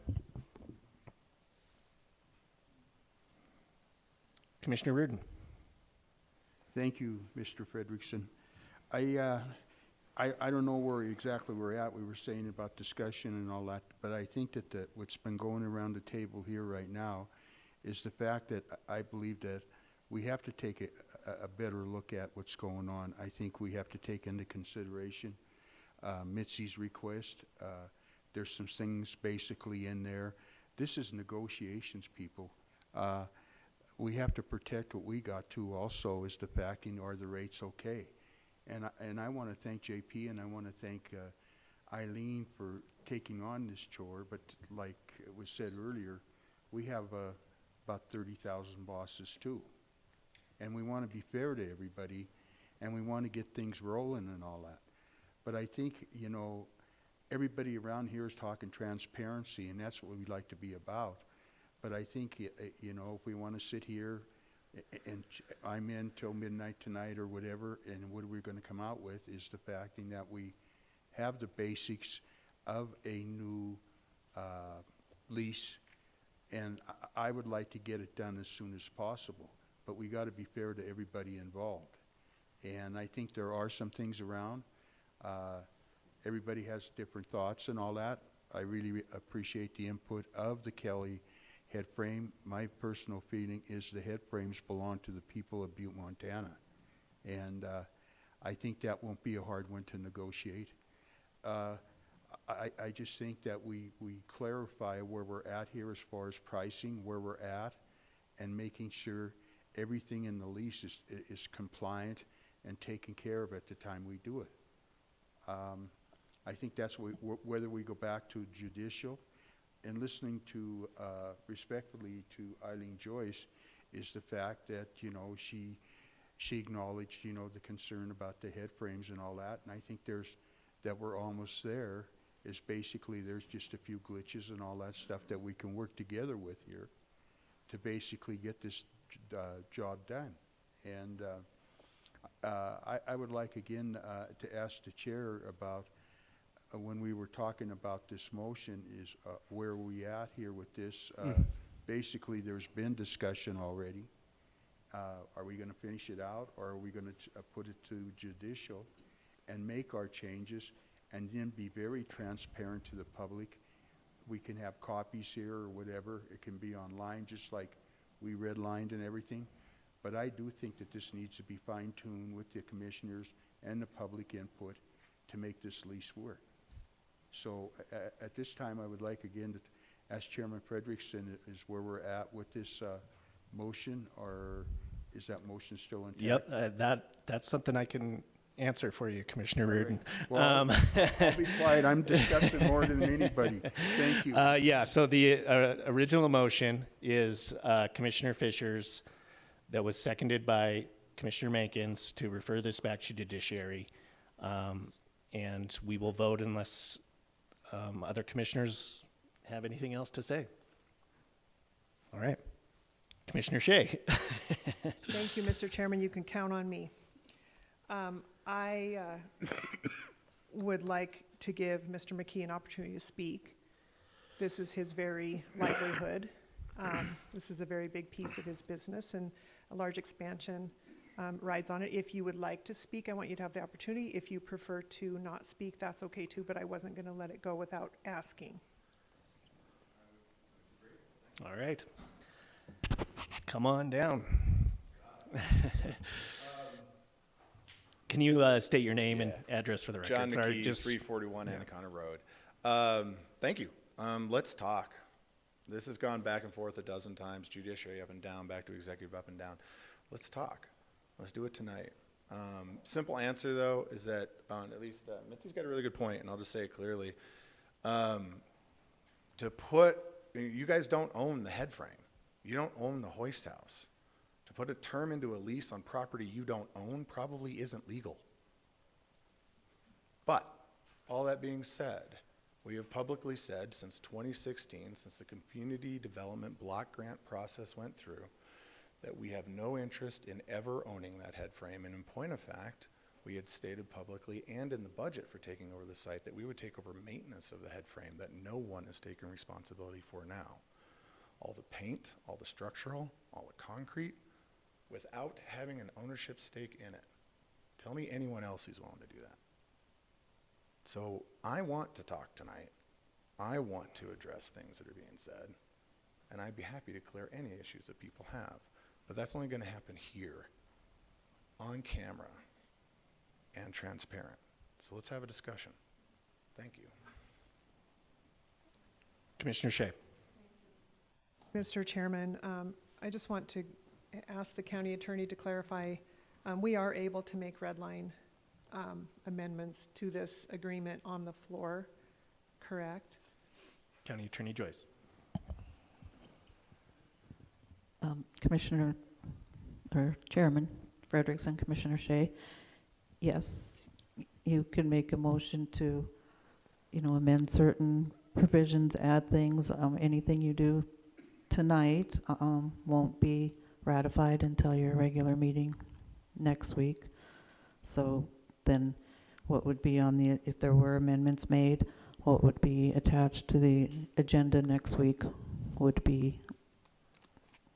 Commissioner Reardon. Thank you, Mr. Frederickson. I don't know where exactly we're at. We were saying about discussion and all that, but I think that what's been going around the table here right now is the fact that I believe that we have to take a better look at what's going on. I think we have to take into consideration Mitzi's request. There's some things basically in there. This is negotiations, people. We have to protect what we got to also is the fact, are the rates okay? And I want to thank JP and I want to thank Eileen for taking on this chore, but like it was said earlier, we have about 30,000 bosses too. And we want to be fair to everybody, and we want to get things rolling and all that. But I think, everybody around here is talking transparency, and that's what we'd like to be about. But I think, you know, if we want to sit here and I'm in till midnight tonight or whatever, and what we're going to come out with is the fact that we have the basics of a new lease, and I would like to get it done as soon as possible. But we got to be fair to everybody involved. And I think there are some things around. Everybody has different thoughts and all that. I really appreciate the input of the Kelly head frame. My personal feeling is the head frames belong to the people of Butte, Montana. And I think that won't be a hard one to negotiate. I just think that we clarify where we're at here as far as pricing, where we're at, and making sure everything in the lease is compliant and taken care of at the time we do it. I think that's whether we go back to judicial, and listening to, respectfully to Eileen Joyce, is the fact that, you know, she acknowledged, you know, the concern about the head frames and all that, and I think that we're almost there, is basically there's just a few glitches and all that stuff that we can work together with here to basically get this job done. And I would like again to ask the chair about when we were talking about this motion is where are we at here with this? Basically, there's been discussion already. Are we going to finish it out, or are we going to put it to judicial and make our changes and then be very transparent to the public? We can have copies here or whatever. It can be online, just like we redlined and everything. But I do think that this needs to be fine-tuned with the commissioners and the public input to make this lease work. So at this time, I would like again to ask Chairman Frederickson is where we're at with this motion, or is that motion still intact? Yep, that's something I can answer for you, Commissioner Reardon. Well, I'll be quiet. I'm discussing more than anybody. Thank you. Yeah, so the original motion is Commissioner Fisher's, that was seconded by Commissioner Mankins, to refer this back to judiciary. And we will vote unless other commissioners have anything else to say. All right. Commissioner Shea. Thank you, Mr. Chairman. You can count on me. I would like to give Mr. McKee an opportunity to speak. This is his very livelihood. This is a very big piece of his business, and a large expansion rides on it. If you would like to speak, I want you to have the opportunity. If you prefer to not speak, that's okay too, but I wasn't going to let it go without asking. All right. Come on down. Can you state your name and address for the record? John Sorry, McKee, just 341 Anaconda Road. Thank you. Let's talk. This has gone back and forth a dozen times, judiciary up and down, back to executive up and down. Let's talk. Let's do it tonight. Simple answer, though, is that at least Mitzi's got a really good point, and I'll just say it clearly. You guys don't own the head frame. You don't own the hoist house. To put a term into a lease on property you don't own probably isn't legal. But all that being said, we have publicly said since 2016, since the community development block grant process went through, that we have no interest in ever owning that head frame. And in point of fact, we had stated publicly and in the budget for taking over the site that we would take over maintenance of the head frame that no one is taking responsibility for now. All the paint, all the structural, all the concrete, without having an ownership stake in it. Tell me anyone else who's willing to do that. So I want to talk tonight. I want to address things that are being said, and I'd be happy to clear any issues that people have. But that's only going to happen here, on camera, and transparent. So let's have a discussion. Thank you. Commissioner Shea. Mr. Chairman, I just want to ask the county attorney to clarify. We are able to make red line amendments to this agreement on the floor, correct? County Attorney Joyce. Commissioner, or Chairman Frederickson, Commissioner Shea, yes, you can make a motion to, amend certain provisions, add things, anything you do tonight won't be ratified until your regular meeting next week. So then what would be on the, if there were amendments made, what would be attached to the agenda next week would be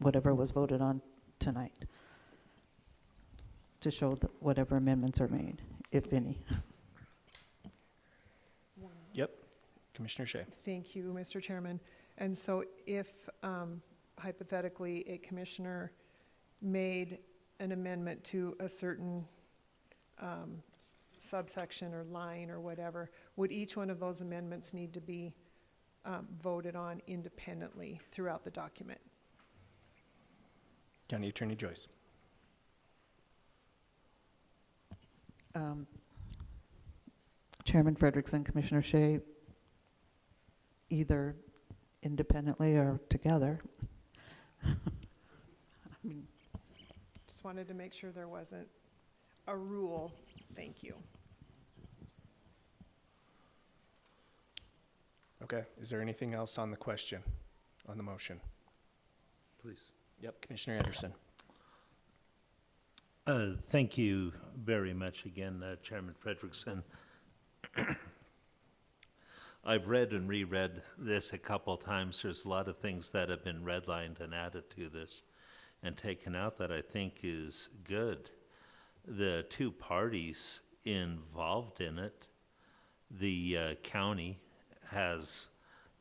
whatever was voted on tonight, to show that whatever amendments are made, if any. Yep. Commissioner Shea. Thank you, Mr. Chairman. And so if hypothetically a commissioner made an amendment to a certain subsection or line or whatever, would each one of those amendments need to be voted on independently throughout the document? County Attorney Joyce. Chairman Frederickson, Commissioner Shea, either independently or together. Just wanted to make sure there wasn't a rule. Thank you. Okay, is there anything else on the question, on the motion? Please. Yep, Commissioner Anderson. Thank you very much again, Chairman Frederickson. I've read and reread this a couple times. There's a lot of things that have been redlined and added to this and taken out that I think is good. The two parties involved in it, the county has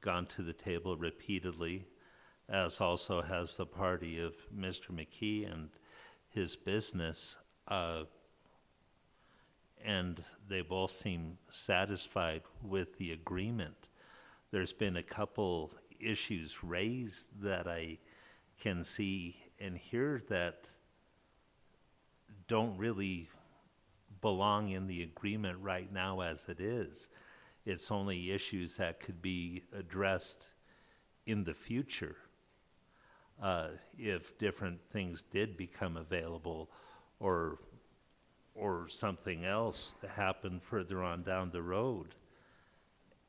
gone to the table repeatedly, as also has the party of Mr. McKee and his business, and they both seem satisfied with the agreement. There's been a couple issues raised that I can see and hear that don't really belong in the agreement right now as it is. It's only issues that could be addressed in the future if different things did become available or something else happened further on down the road.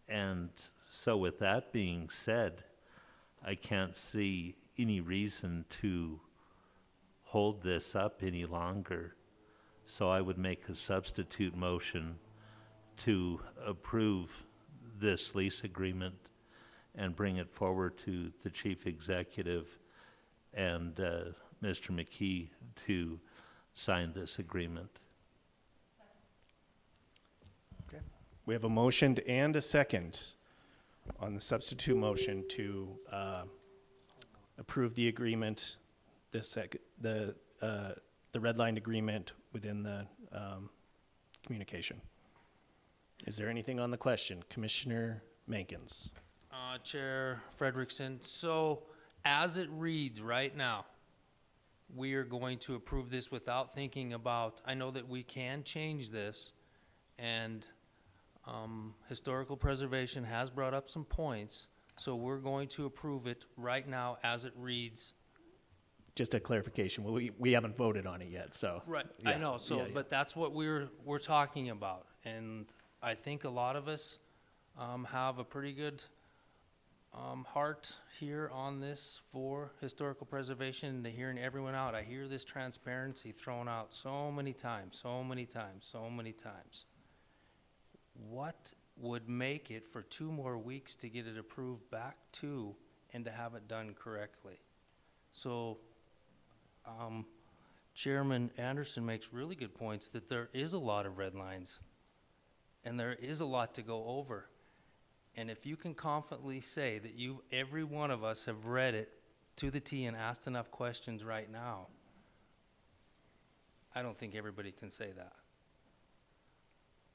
And so with that being said, I can't see any reason to hold this up any longer. So I would make a substitute motion to approve this lease agreement and bring it forward to the chief executive and Mr. McKee to sign this agreement. Okay. We have a motion and a second on the substitute motion to approve the agreement, the redlined agreement within the communication. Is there anything on the question? Commissioner Mankins. Chair Frederickson, so as it reads right now, we are going to approve this without thinking about, I know that we can change this, and historical preservation has brought up some points, so we're going to approve it right now as it reads. Just a clarification, we haven't voted on it yet, so. Right, yeah, I know, so, yeah. but that's what we're talking about, and I think a lot of us have a pretty good heart here on this for historical preservation and to hearing everyone out. I hear this transparency thrown out so many times, so many times, so many times. What would make it for 2 more weeks to get it approved back to and to have it done correctly? So Chairman Anderson makes really good points that there is a lot of red lines and there is a lot to go over. And if you can confidently say that every one of us have read it to the T and asked enough questions right now, I don't think everybody can say that.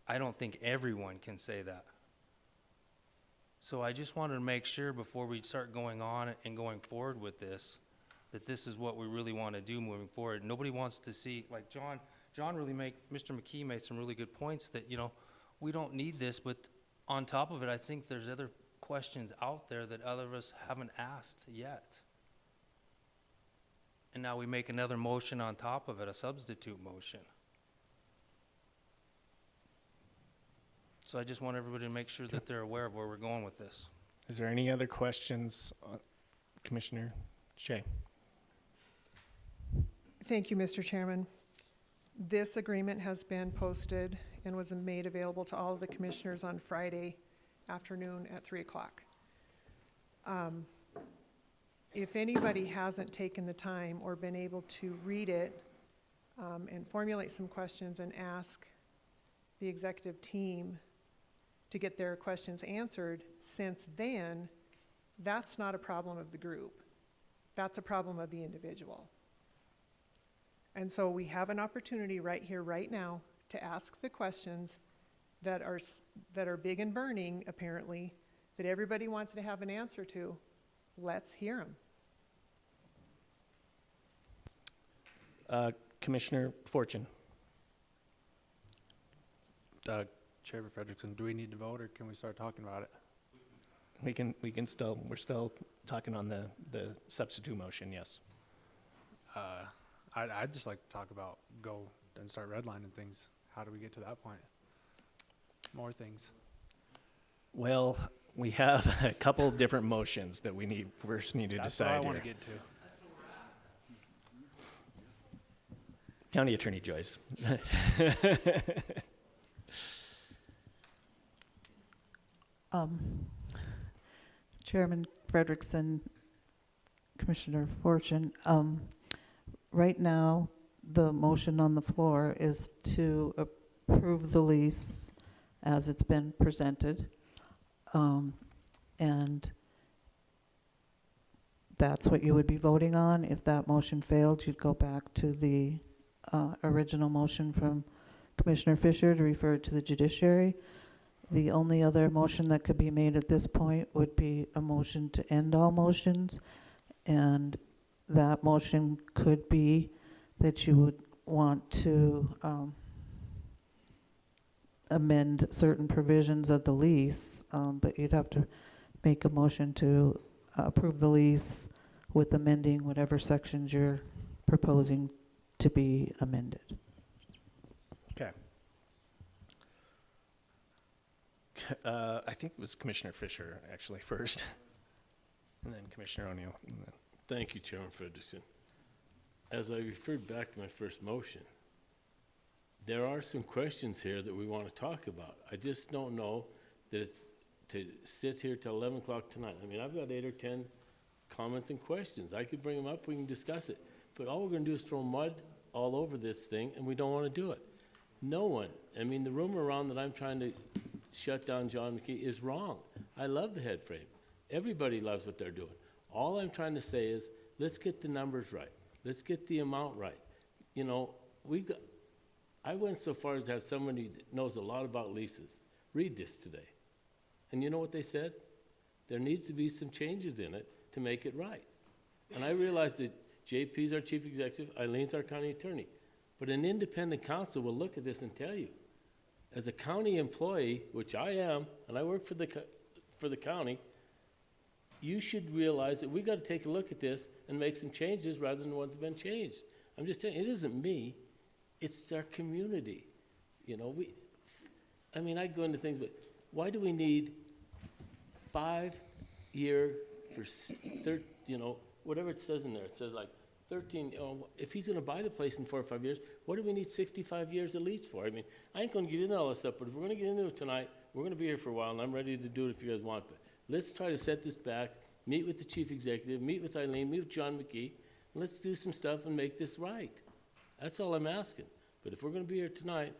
I don't think everyone can say that. So I just wanted to make sure before we start going on and going forward with this, that this is what we really want to do moving forward. Nobody wants to see, like Mr. McKee made some really good points that, we don't need this, but on top of it, I think there's other questions out there that other of us haven't asked yet. And now we make another motion on top of it, a substitute motion. So I just want everybody to make sure that they're aware of where we're going with this. Is there any other questions Commissioner Shea. Thank you, Mr. Chairman. This agreement has been posted and was made available to all of the commissioners on Friday afternoon at 3 o'clock. If anybody hasn't taken the time or been able to read it and formulate some questions and ask the executive team to get their questions answered since then, that's not a problem of the group. That's a problem of the individual. And so we have an opportunity right here, right now, to ask the questions that are big and burning, apparently, that everybody wants to have an answer to. Let's hear them. Commissioner Fortune. Chairman Frederickson, do we need to vote or can we start talking about it? We're still talking on the substitute motion, yes. I'd just like to talk about go and start redlining things. How do we get to that point? More things. Well, we have a couple of different motions that we first need to That's decide what I here. want to get to. County Attorney Joyce. Chairman Frederickson, Commissioner Fortune, right now, the motion on the floor is to approve the lease as it's been presented. And that's what you would be voting on. If that motion failed, you'd go back to the original motion from Commissioner Fisher to refer it to the judiciary. The only other motion that could be made at this point would be a motion to end all motions. And that motion could be that you would want to amend certain provisions of the lease, but you'd have to make a motion to approve the lease with amending whatever sections you're proposing to be amended. Okay. I think it was Commissioner Fisher actually first, and then Commissioner O'Neill. Thank you, Chairman Frederickson. As I referred back to my first motion, there are some questions here that we want to talk about. I just don't know that it's to sit here till 11 o'clock tonight. I mean, I've got 8 or 10 comments and questions. I could bring them up, we can discuss it. But all we're going to do is throw mud all over this thing, and we don't want to do it. No one, I mean, the rumor around that I'm trying to shut down John McKee is wrong. I love the head frame. Everybody loves what they're doing. All I'm trying to say is, let's get the numbers right. Let's get the amount right. You know, I went so far as to have somebody that knows a lot about leases read this today. And you know what they said? There needs to be some changes in it to make it right. And I realize that JP's our chief executive, Eileen's our county attorney. But an independent counsel will look at this and tell you, as a county employee, which I am, and I work for the county, you should realize that we got to take a look at this and make some changes rather than the ones that have been changed. I'm just telling you, it isn't me, it's our community. You know, I mean, I go into things, but why do we need 5-year for, you know, whatever it says in there, it says like 13, if he's gonna buy the place in 4 or 5 years, what do we need 65 years at least for? I mean, I ain't gonna get into all this stuff, but if we're gonna get into it tonight, we're gonna be here for a while, and I'm ready to do it if you guys want, but let's try to set this back, meet with the chief executive, meet with Eileen, meet with John McKee, and let's do some stuff and make this right. That's all I'm asking. But if we're gonna be here tonight,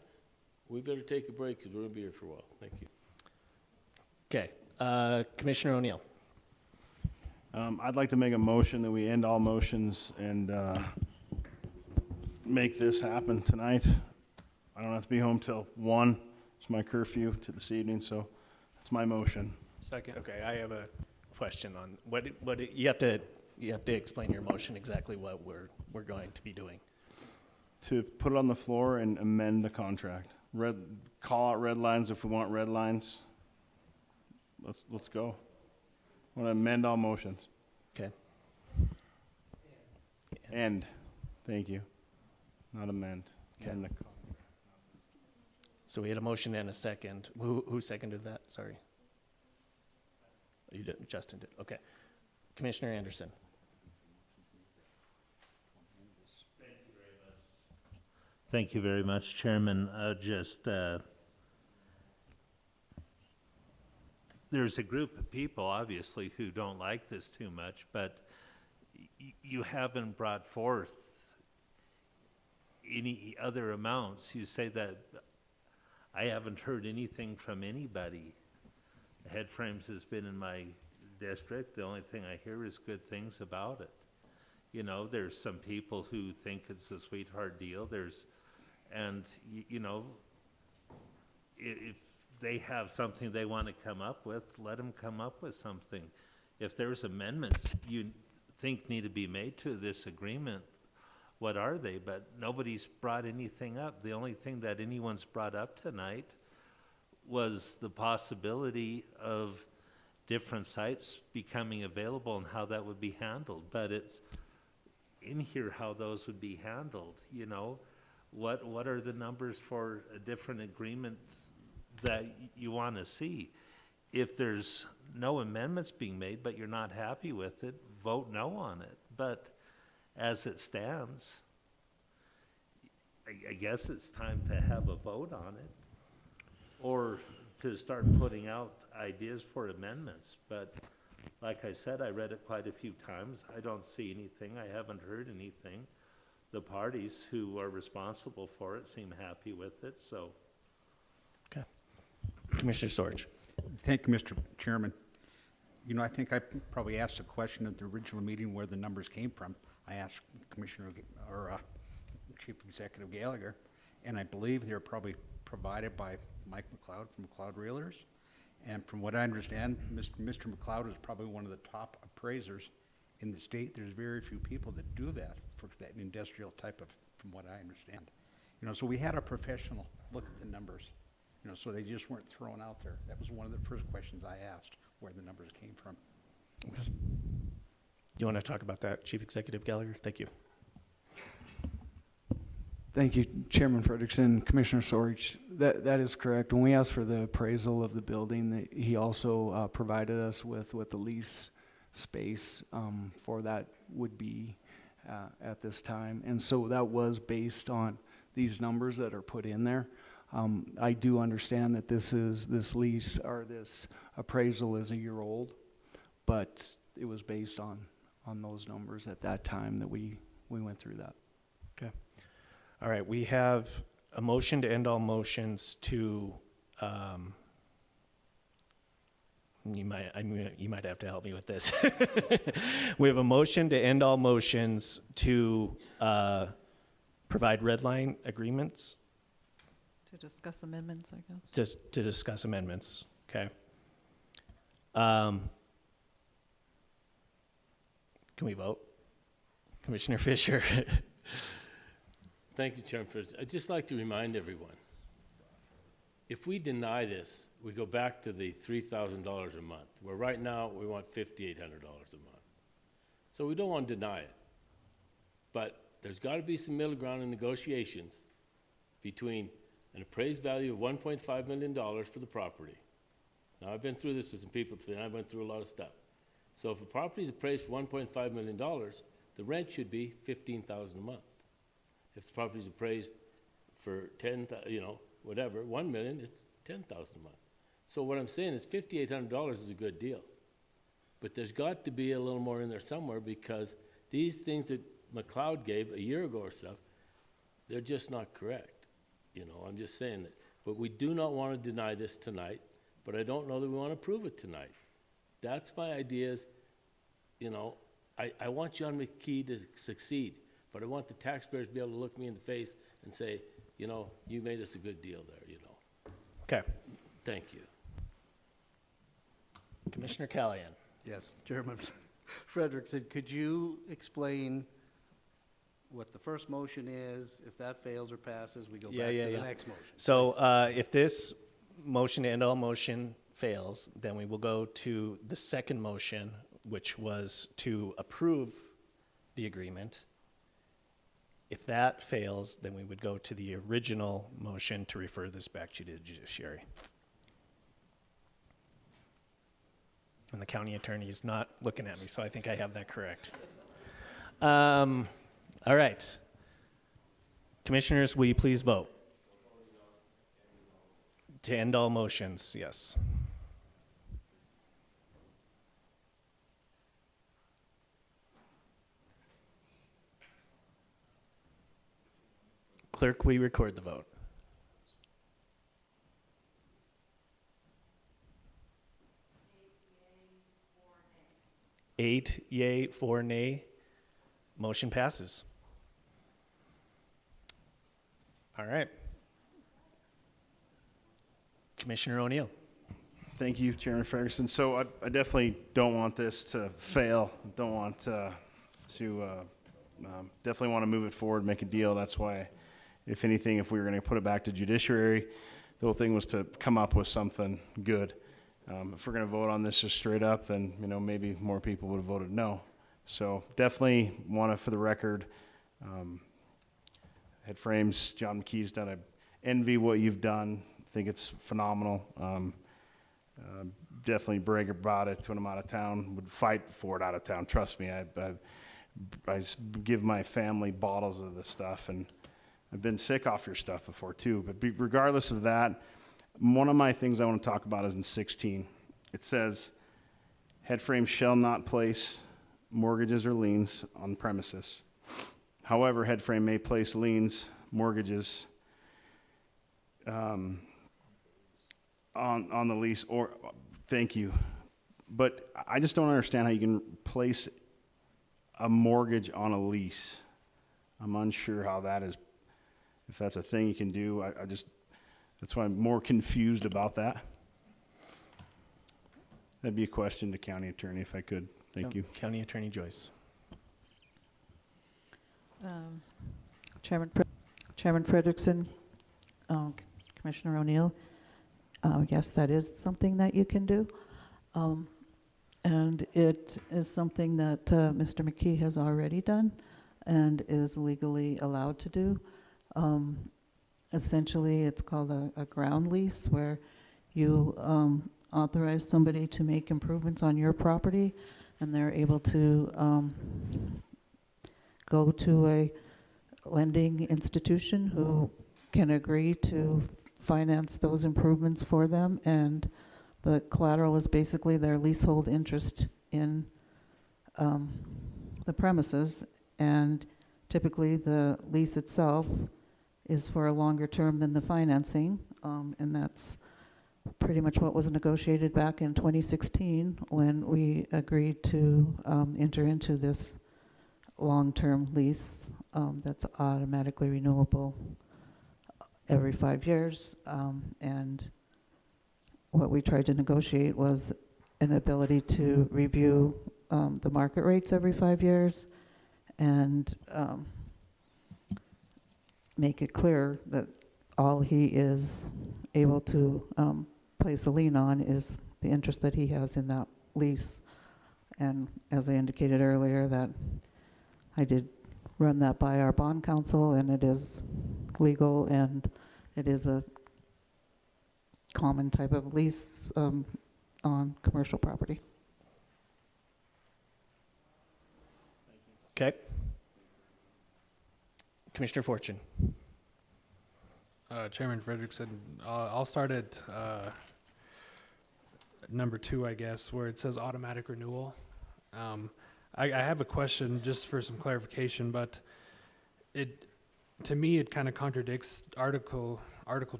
we better take a break, because we're gonna be here for a while. Thank you. Okay, Commissioner O'Neill. I'd like to make a motion that we end all motions and make this happen tonight. I don't have to be home till 1. It's my curfew to this evening, so that's my motion. Second. Okay, I have a question on what you have to explain your motion exactly what we're going to be doing. To put it on the floor and amend the contract. Call out red lines if we want red lines. Let's go. I want to amend all motions. Okay. End. Thank you. Not amend. Okay. End the So we had a motion and a second. Who seconded that? Sorry. You did. Justin did. Okay. Commissioner Anderson. Thank you very much, Chairman. There's a group of people, obviously, who don't like this too much, but you haven't brought forth any other amounts. You say that I haven't heard anything from anybody. Head Frames has been in my district. The only thing I hear is good things about it. You know, there's some people who think it's a sweetheart deal. You know, if they have something they want to come up with, let them come up with something. If there's amendments you think need to be made to this agreement, what are they? But nobody's brought anything up. The only thing that anyone's brought up tonight was the possibility of different sites becoming available and how that would be handled. But it's in here how those would be handled, you know? What are the numbers for a different agreement that you want to see? If there's no amendments being made, but you're not happy with it, vote no on it. But as it stands, I guess it's time to have a vote on it, or to start putting out ideas for amendments. But like I said, I read it quite a few times. I don't see anything. I haven't heard anything. The parties who are responsible for it seem happy with it, so. Okay. Commissioner Sorge. Thank you, Mr. Chairman. You know, I think I probably asked a question at the original meeting where the numbers came from. I asked Chief Executive Gallagher, and I believe they're probably provided by Mike McLeod from McLeod Realtors. And from what I understand, Mr. McLeod is probably one of the top appraisers in the state. There's very few people that do that for that industrial type of, from what I understand. You know, so we had a professional look at the numbers, you know, so they just weren't thrown out there. That was one of the first questions I asked, where the numbers came from. Okay. You want to talk about that, Chief Executive Gallagher? Thank you. Thank you, Chairman Frederickson. Commissioner Sorge, that is correct. When we asked for the appraisal of the building, he also provided us with what the lease space for that would be at this time. And so that was based on these numbers that are put in there. I do understand that this lease or this appraisal is a year old, but it was based on those numbers at that time that we went through that. Okay. All right, we have a motion to end all motions to, you might have to help me with this. We have a motion to end all motions to provide red line agreements. To discuss amendments, I guess. Just to discuss amendments, okay. Can we vote? Commissioner Fisher? Thank you, Chairman. I'd just like to remind everyone, if we deny this, we go back to the $3,000 a month, where right now we want $5,800 a month. So we don't want to deny it. But there's got to be some middle ground in negotiations between an appraised value of $1.5 million for the property. Now, I've been through this with some people today, and I went through a lot of stuff. So if a property is appraised for $1.5 million, the rent should be $15,000 a month. If the property is appraised for whatever, $1 million, it's $10,000 a month. So what I'm saying is $5,800 is a good deal. But there's got to be a little more in there somewhere, because these things that McLeod gave a year ago or so, they're just not correct. You know, I'm just saying that. But we do not want to deny this tonight, but I don't know that we want to approve it tonight. That's my ideas. You know, I want John McKee to succeed, but I want the taxpayers to be able to look me in the face and say, you know, you made us a good deal there, you know. Okay. Thank you. Commissioner Callahan. Yes, Chairman Frederickson, could you explain what the first motion is? If that fails or passes, we go back to the next motion. So if this motion to end all motion fails, then we will go to the second motion, which was to approve the agreement. If that fails, then we would go to the original motion to refer this back to the judiciary. And the county attorney is not looking at me, so I think I have that correct. All right. Commissioners, will you please vote? To end all motions, yes. Clerk, will you record the vote? 8 yea, 4 nay. Motion passes. All right. Commissioner O'Neill. Thank you, Chairman Ferguson. So I definitely don't want this to fail. Don't want definitely want to move it forward, make a deal. That's why, if anything, if we were going to put it back to judiciary, the whole thing was to come up with something good. If we're going to vote on this just straight up, then, you know, maybe more people would have voted no. So definitely want to, for the record, Head Frames, John McKee's done I envy what you've done. I think it's phenomenal. Definitely brag about it when I'm out of town. Would fight for it out of town. Trust me, I give my family bottles of this stuff, and I've been sick off your stuff before too. But regardless of that, one of my things I want to talk about is in 16. It says, Head Frame shall not place mortgages or liens on premises. However, Head Frame may place liens, mortgages on the lease, or, thank you. But I just don't understand how you can place a mortgage on a lease. I'm unsure how that is, if that's a thing you can do. That's why I'm more confused about that. That'd be a question to County Attorney if I could. Thank you. County Attorney Joyce. Chairman Frederickson, Commissioner O'Neill, yes, that is something that you can do. And it is something that Mr. McKee has already done and is legally allowed to do. Essentially, it's called a ground lease, where you authorize somebody to make improvements on your property, and they're able to go to a lending institution who can agree to finance those improvements for them, and the collateral is basically their leasehold interest in the premises, and typically the lease itself is for a longer term than the financing, and that's pretty much what was negotiated back in 2016 when we agreed to enter into this long-term lease that's automatically renewable every 5 years. And what we tried to negotiate was an ability to review the market rates every 5 years and make it clear that all he is able to place a lien on is the interest that he has in that lease. And as I indicated earlier, that I did run that by our bond counsel, and it is legal, and it is a common type of lease on commercial property. Okay. Commissioner Fortune. Chairman Frederickson, I'll start at number 2, I guess, where it says automatic renewal. I have a question just for some clarification, but to me it kind of contradicts Article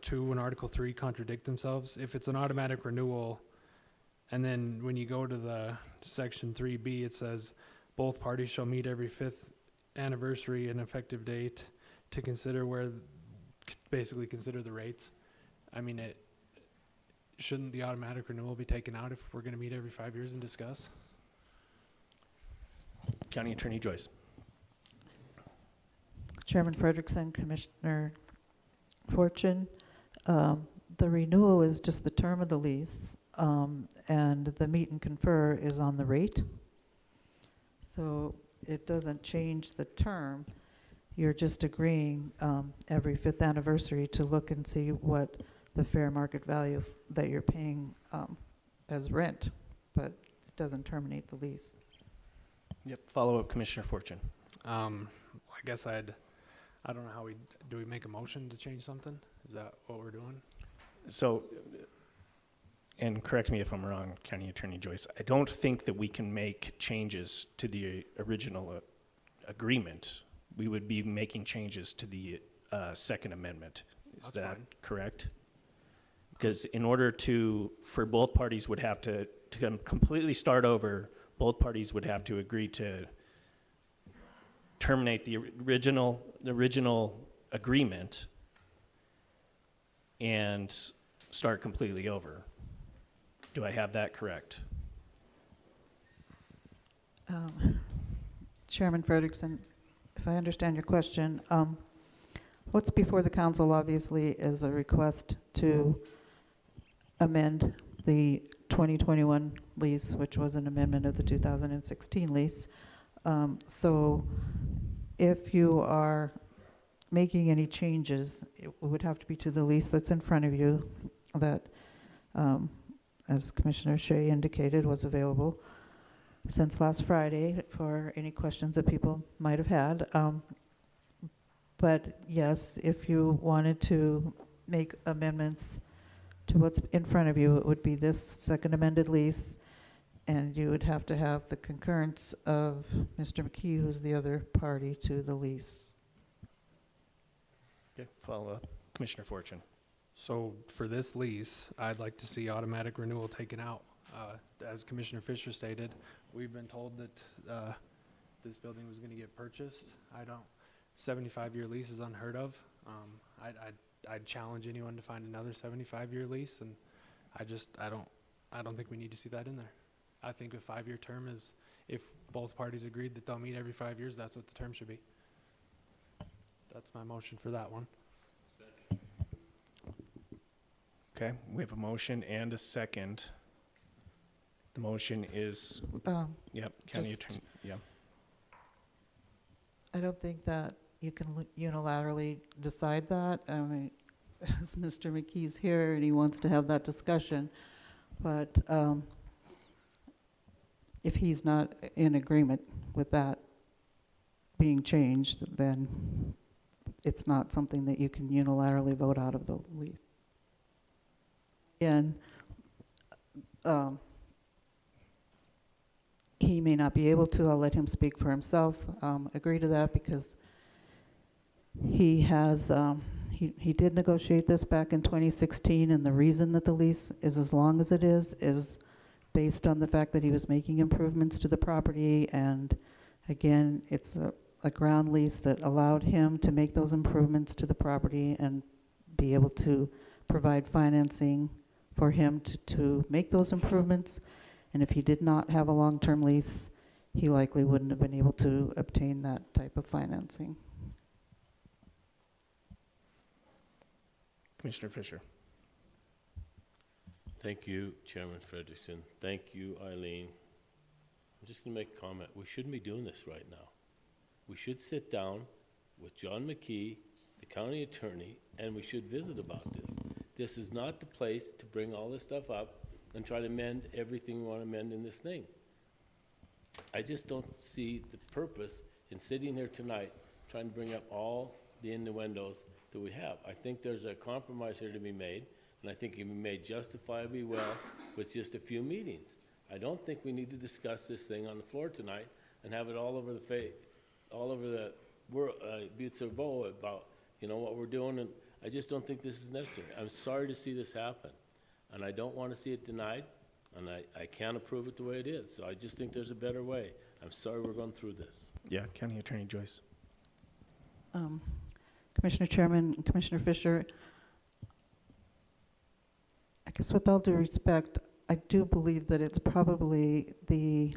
2 and Article 3 contradict themselves. If it's an automatic renewal, and then when you go to the Section 3B, it says both parties shall meet every 5th anniversary and effective date to consider basically consider the rates. I mean, shouldn't the automatic renewal be taken out if we're going to meet every 5 years and discuss? County Attorney Joyce. Chairman Frederickson, Commissioner Fortune, the renewal is just the term of the lease, and the meet and confer is on the rate. So it doesn't change the term. You're just agreeing every 5th anniversary to look and see what the fair market value that you're paying as rent, but it doesn't terminate the lease. Yep. Follow up, Commissioner Fortune. I guess I'd I don't know how do we make a motion to change something? Is that what we're doing? So, and correct me if I'm wrong, County Attorney Joyce, I don't think that we can make changes to the original agreement. We would be making changes to the Second Amendment. Is That's that fine. correct? Because in order for both parties would have to completely start over, both parties would have to agree to terminate the original agreement and start completely over. Do I have that correct? Chairman Frederickson, if I understand your question, what's before the council obviously is a request to amend the 2021 lease, which was an amendment of the 2016 lease. So if you are making any changes, it would have to be to the lease that's in front of you that, as Commissioner Shea indicated, was available since last Friday for any questions that people might have had. But yes, if you wanted to make amendments to what's in front of you, it would be this second amended lease, and you would have to have the concurrence of Mr. McKee, who's the other party to the lease. Okay, follow up. Commissioner Fortune. So for this lease, I'd like to see automatic renewal taken out. As Commissioner Fisher stated, we've been told that this building was going to get purchased. 75-year lease is unheard of. I'd challenge anyone to find another 75-year lease, and I don't think we need to see that in there. I think a 5-year term is, if both parties agreed that they'll meet every 5 years, that's what the term should be. That's my motion for that one. Okay, we have a motion and a second. The motion is, yep, County Attorney, yeah. I don't think that you can unilaterally decide that. I mean, as Mr. McKee's here and he wants to have that discussion, but if he's not in agreement with that being changed, then it's not something that you can unilaterally vote out of the lease. Again, he may not be able to. I'll let him speak for himself. Agree to that because he has he did negotiate this back in 2016, and the reason that the lease is as long as it is based on the fact that he was making improvements to the property, and again, it's a ground lease that allowed him to make those improvements to the property and be able to provide financing for him to make those improvements. And if he did not have a long-term lease, he likely wouldn't have been able to obtain that type of financing. Commissioner Fisher. Thank you, Chairman Frederickson. Thank you, Eileen. I'm just going to make a comment. We shouldn't be doing this right now. We should sit down with John McKee, the county attorney, and we should visit about this. This is not the place to bring all this stuff up and try to amend everything we want to amend in this thing. I just don't see the purpose in sitting here tonight trying to bring up all the innuendos that we have. I think there's a compromise here to be made, and I think it can be made justifiably well with just a few meetings. I don't think we need to discuss this thing on the floor tonight and have it all over the Butte-Silver about, what we're doing, and I just don't think this is necessary. I'm sorry to see this happen, and I don't want to see it denied, and I can't approve it the way it is, so I just think there's a better way. I'm sorry we're going through this. Yeah, County Attorney Joyce. Commissioner Chairman, Commissioner Fisher, I guess with all due respect, I do believe that it's probably the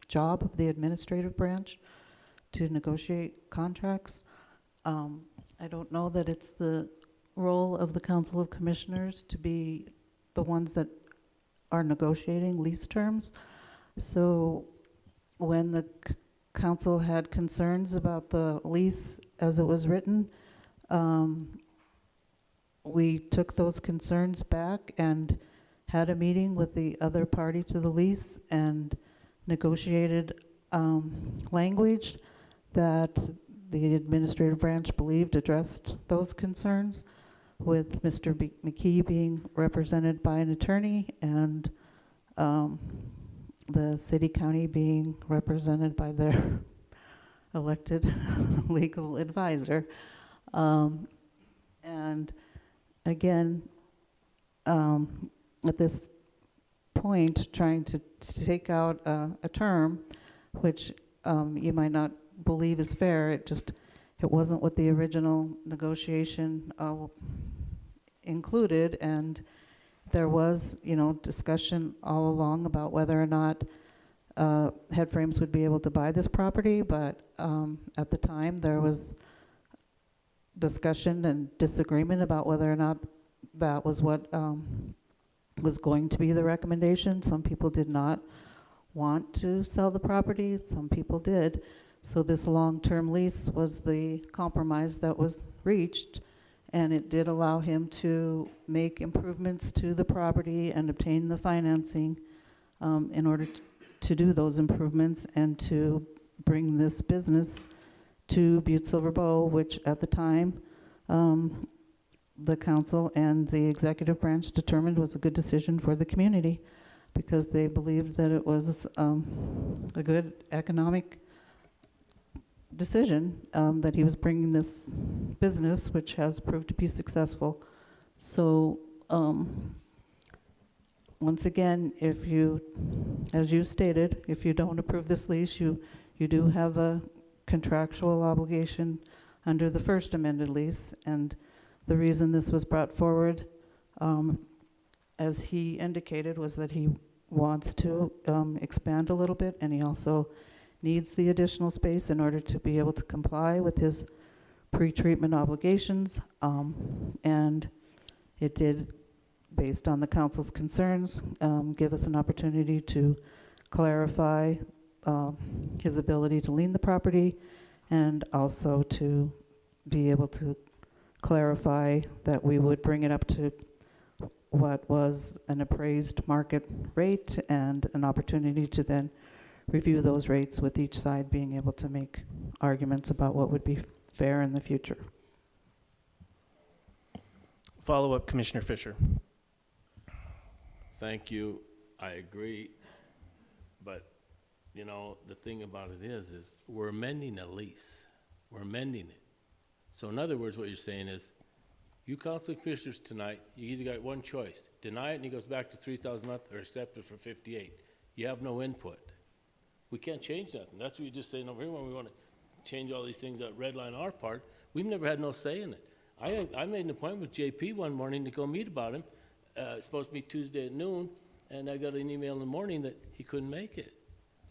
job of the administrative branch to negotiate contracts. I don't know that it's the role of the Council of Commissioners to be the ones that are negotiating lease terms. So when the council had concerns about the lease as it was written, we took those concerns back and had a meeting with the other party to the lease and negotiated language that the administrative branch believed addressed those concerns, with Mr. McKee being represented by an attorney and the city-county being represented by their elected legal advisor. And again, at this point, trying to take out a term which you might not believe is fair, it wasn't what the original negotiation included, and there was, discussion all along about whether or not Headframes would be able to buy this property, but at the time there was discussion and disagreement about whether or not that was what was going to be the recommendation. Some people did not want to sell the property, some people did. So this long-term lease was the compromise that was reached, and it did allow him to make improvements to the property and obtain the financing in order to do those improvements and to bring this business to Butte-Silver Bow, which at the time the council and the executive branch determined was a good decision for the community, because they believed that it was a good economic decision, that he was bringing this business, which has proved to be successful. So once again, if you, as you stated, if you don't approve this lease, you do have a contractual obligation under the first amended lease. And the reason this was brought forward, as he indicated, was that he wants to expand a little bit, and he also needs the additional space in order to be able to comply with his pre-treatment obligations. And it did, based on the council's concerns, give us an opportunity to clarify his ability to lien the property, and also to be able to clarify that we would bring it up to what was an appraised market rate, and an opportunity to then review those rates, with each side being able to make arguments about what would be fair in the future. Follow-up, Commissioner Fisher. Thank you. I agree. But, the thing about it is we're amending a lease. We're amending it. So in other words, what you're saying is, you council commissioners tonight, you either got one choice: deny it and he goes back to 3,000 a month, or accept it for 58. You have no input. We can't change nothing. That's what you're just saying over here when we want to change all these things that redline our part. We've never had no say in it. I made an appointment with JP one morning to go meet about him. It's supposed to be Tuesday at noon, and I got an email in the morning that he couldn't make it.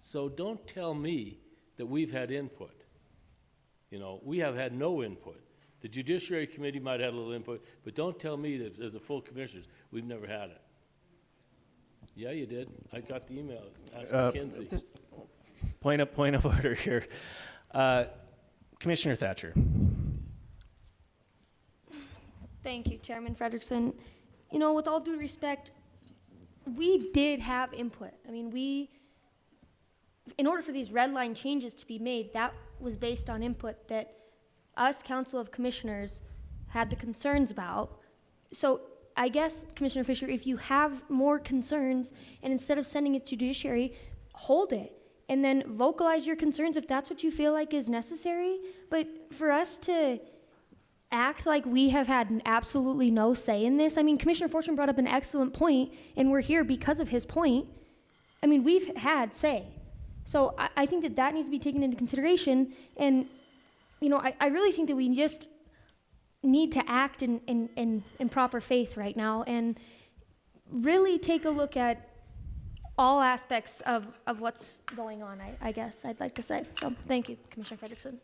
So don't tell me that we've had input. We have had no input. The Judiciary Committee might have had a little input, but don't tell me that as a full commissioners, we've never had it. Yeah, you did. I got the email. Ask McKinsey. Point of order here. Commissioner Thatcher. Thank you, Chairman Frederickson. With all due respect, we did have input. I mean, in order for these red line changes to be made, that was based on input that us, Council of Commissioners, had the concerns about. So I guess, Commissioner Fisher, if you have more concerns, and instead of sending it to Judiciary, hold it, and then vocalize your concerns if that's what you feel like is necessary. But for us to act like we have had absolutely no say in this, Commissioner Fortune brought up an excellent point, and we're here because of his point. We've had say. So I think that needs to be taken into consideration, and I really think that we just need to act in proper faith right now, and really take a look at all aspects of what's going on, I guess I'd like to say. So thank you, Commissioner Frederickson.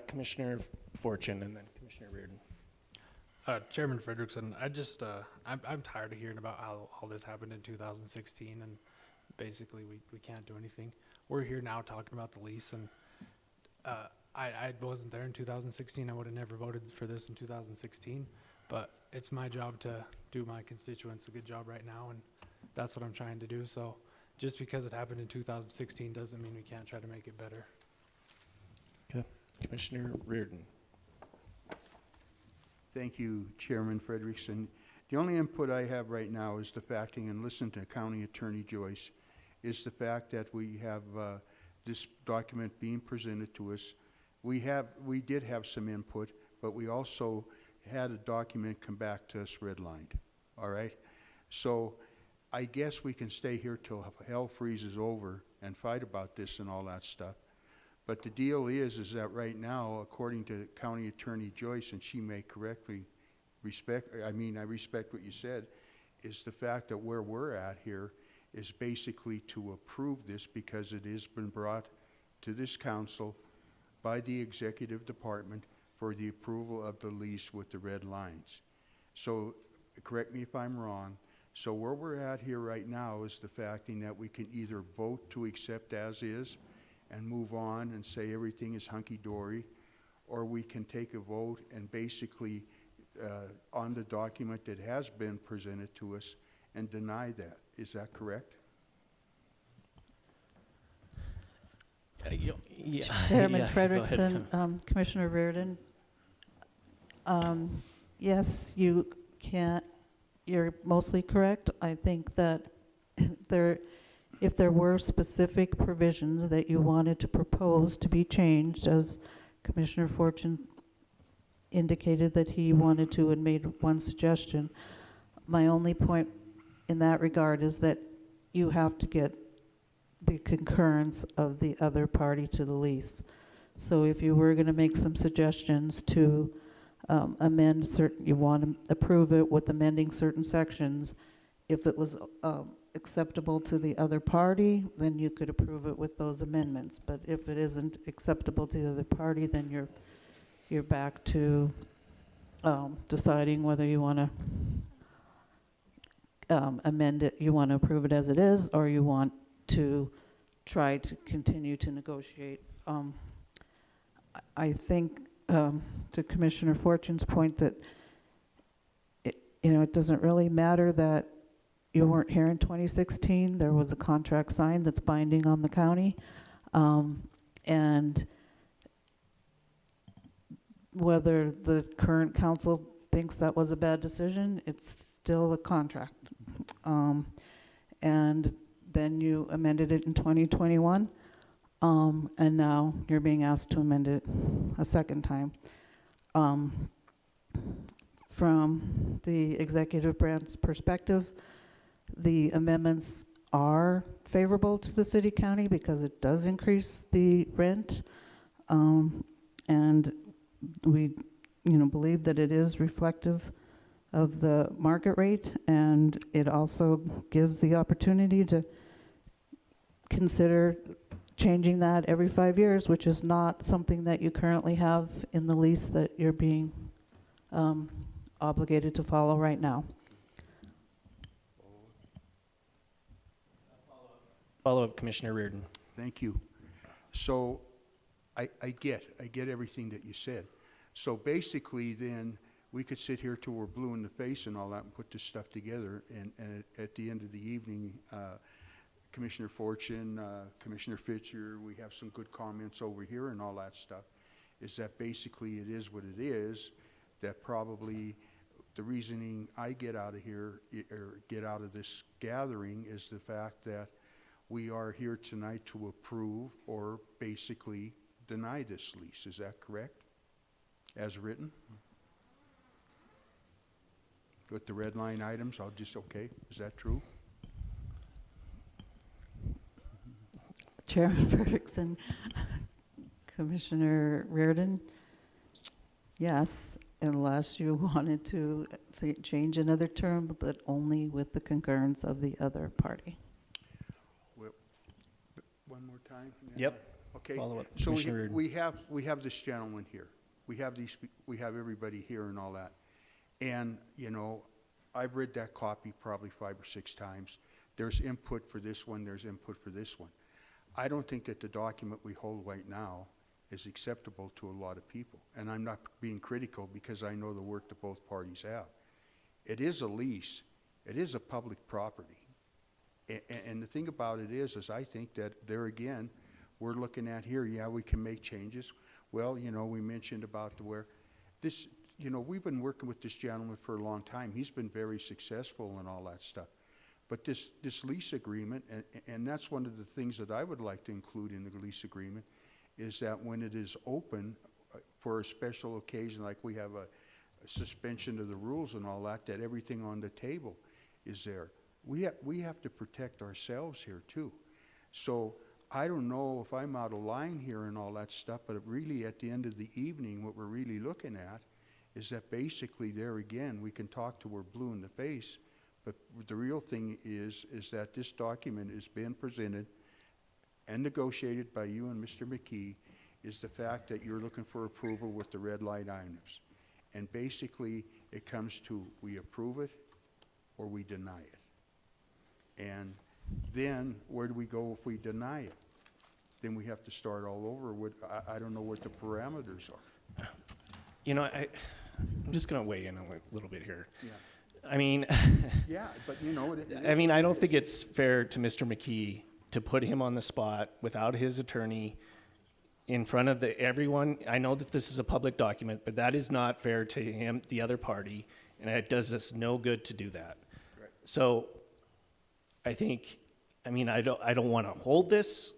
Commissioner Fortune, and then Commissioner Reardon. Chairman Frederickson, I'm tired of hearing about how all this happened in 2016, and basically we can't do anything. We're here now talking about the lease, and I wasn't there in 2016. I would have never voted for this in 2016, but it's my job to do my constituents a good job right now, and that's what I'm trying to do. So just because it happened in 2016 doesn't mean we can't try to make it better. Okay. Commissioner Reardon. Thank you, Chairman Frederickson. The only input I have right now is the fact, and listen to County Attorney Joyce, is the fact that we have this document being presented to us. We did have some input, but we also had a document come back to us redlined, all right? So I guess we can stay here till hell freezes over and fight about this and all that stuff. But the deal is that right now, according to County Attorney Joyce, and she may correctly I respect what you said, is the fact that where we're at here is basically to approve this because it has been brought to this council by the executive department for the approval of the lease with the red lines. So, correct me if I'm wrong, so where we're at here right now is the fact that we can either vote to accept as is and move on and say everything is hunky-dory, or we can take a vote and basically on the document that has been presented to us and deny that. Is that correct? Chairman Yeah, go ahead. Frederickson, Commissioner Reardon, yes, you can't, you're mostly correct. I think that if there were specific provisions that you wanted to propose to be changed, as Commissioner Fortune indicated that he wanted to and made one suggestion, my only point in that regard is that you have to get the concurrence of the other party to the lease. So if you were going to make some suggestions to amend certain, you want to approve it with amending certain sections, if it was acceptable to the other party, then you could approve it with those amendments. But if it isn't acceptable to the other party, then you're back to deciding whether you want to amend it, you want to approve it as it is, or you want to try to continue to negotiate. I think to Commissioner Fortune's point that it doesn't really matter that you weren't here in 2016. There was a contract signed that's binding on the county, and whether the current council thinks that was a bad decision, it's still a contract. And then you amended it in 2021, and now you're being asked to amend it a second time. From the executive branch's perspective, the amendments are favorable to the city county because it does increase the rent, and we believe that it is reflective of the market rate, and it also gives the opportunity to consider changing that every 5 years, which is not something that you currently have in the lease that you're being obligated to follow right now. Follow-up, Commissioner Reardon. Thank you. So I get everything that you said. So basically then we could sit here till we're blue in the face and all that and put this stuff together, and at the end of the evening, Commissioner Fortune, Commissioner Fisher, we have some good comments over here and all that stuff, is that basically it is what it is, that probably the reasoning I get out of here, or get out of this gathering, is the fact that we are here tonight to approve or basically deny this lease. Is that correct? As written? With the red line items, okay, is that true? Chairman Frederickson, Commissioner Reardon, yes, unless you wanted to change another term, but only with the concurrence of the other party. Well, one more time? Yep. Okay. Follow-up, So Commissioner Reardon. we have this gentleman here. We have everybody here and all that. And, I've read that copy probably 5 or 6 times. There's input for this one, there's input for this one. I don't think that the document we hold right now is acceptable to a lot of people. And I'm not being critical because I know the work that both parties have. It is a lease. It is a public property. And the thing about it is I think that there again, we're looking at here, yeah, we can make changes. Well, you know, we mentioned about where this, you know, we've been working with this gentleman for a long time. He's been very successful and all that stuff. But this lease agreement, and that's one of the things that I would like to include in the lease agreement, is that when it is open for a special occasion, like we have a suspension of the rules and all that, that everything on the table is there. We have to protect ourselves here too. So I don't know if I'm out of line here and all that stuff, but really at the end of the evening, what we're really looking at is that basically there again, we can talk till we're blue in the face, but the real thing is that this document is being presented and negotiated by you and Mr. McKee, is the fact that you're looking for approval with the red light items. And basically, it comes to we approve it or we deny it. And then where do we go if we deny it? Then we have to start all over with, I don't know what the parameters are. You know, I'm just going to weigh in a little bit here. Yeah. I mean, yeah, but you know, I mean, I don't think it's fair to Mr. McKee to put him on the spot without his attorney in front of everyone. I know that this is a public document, but that is not fair to him, the other party, and it does us no good to do that. Right. So I think, I mean, I don't want to hold this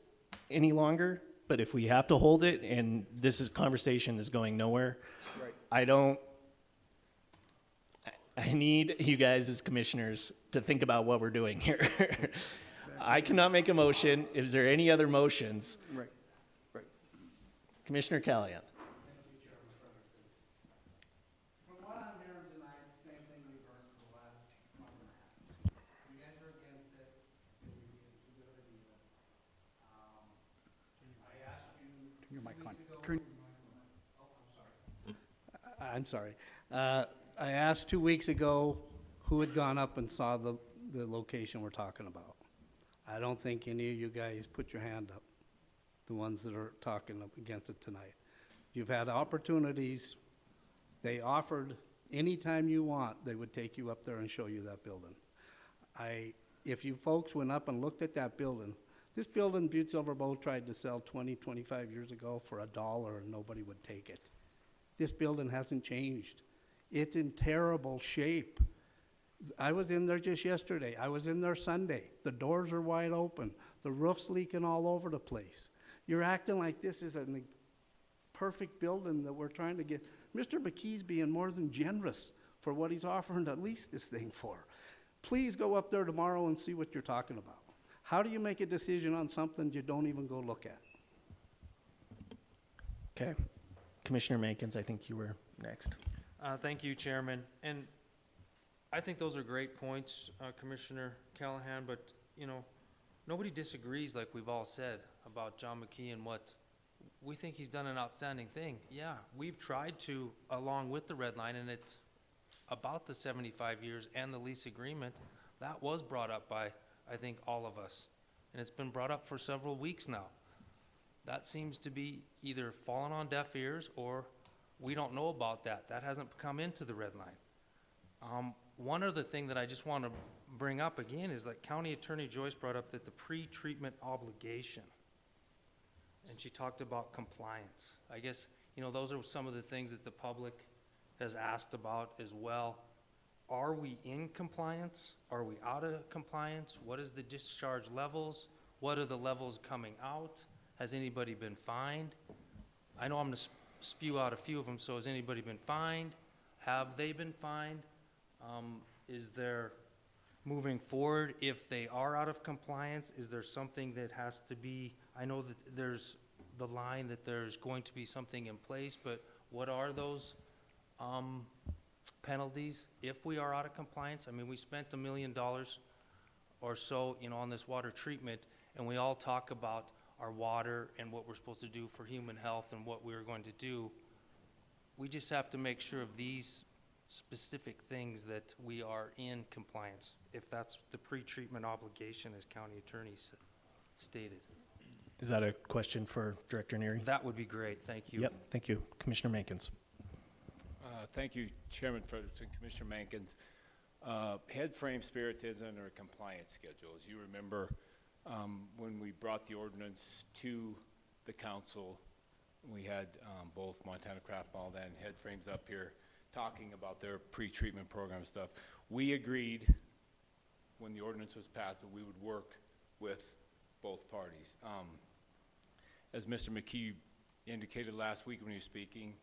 any longer, but if we have to hold it and conversation is going nowhere, right. I need you guys as commissioners to think about what we're doing here. I cannot make a motion. Is there any other motions? Right, right. Commissioner Callahan. From what I'm hearing tonight, the same thing we've heard for the last month and a half. You guys are against it, and you're getting too good of a deal. I asked you Turn your mic on. I'm sorry. I asked 2 weeks ago who had gone up and saw the location we're talking about. I don't think any of you guys put your hand up, the ones that are talking up against it tonight. You've had opportunities. They offered anytime you want, they would take you up there and show you that building. If you folks went up and looked at that building, this building Butte-Silver tried to sell 20, 25 years ago for $1 and nobody would take it. This building hasn't changed. It's in terrible shape. I was in there just yesterday. I was in there Sunday. The doors are wide open. The roof's leaking all over the place. You're acting like this is a perfect building that we're trying to get. Mr. McKee's being more than generous for what he's offering to lease this thing for. Please go up there tomorrow and see what you're talking about. How do you make a decision on something you don't even go look at? Okay. Commissioner Mankins, I think you were next. Thank you, Chairman. And I think those are great points, Commissioner Callahan, but, you know, nobody disagrees, like we've all said, about John McKee and what we think he's done an outstanding thing. Yeah, we've tried to, along with the red line, and it's about the 75 years and the lease agreement, that was brought up by, I think, all of us. And it's been brought up for several weeks now. That seems to be either fallen on deaf ears or we don't know about that. That hasn't come into the red line. One other thing that I just want to bring up again is that County Attorney Joyce brought up that the pre-treatment obligation, and she talked about compliance. I guess, you know, those are some of the things that the public has asked about as well. Are we in compliance? Are we out of compliance? What is the discharge levels? What are the levels coming out? Has anybody been fined? I know I'm going to spew out a few of them. So has anybody been fined? Have they been fined? Is there, moving forward, if they are out of compliance, is there something that has to be, I know that there's the line that there's going to be something in place, but what are those penalties if we are out of compliance? I mean, we spent $1 million or so, you know, on this water treatment, and we all talk about our water and what we're supposed to do for human health and what we're going to do. We just have to make sure of these specific things that we are in compliance, if that's the pre-treatment obligation as county attorneys stated. Is that a question for Director Neary? That would be great. Thank you. Yep, thank you. Commissioner Mankins. Thank you, Chairman Frederickson, Commissioner Mankins. Head Frame Spirits is under a compliance schedule. As you remember, when we brought the ordinance to the council We had both Montana Craft Malt and Head Frames up here talking about their pre-treatment program and stuff. We agreed when the ordinance was passed that we would work with both parties. As Mr. McKee indicated last week when he was speaking,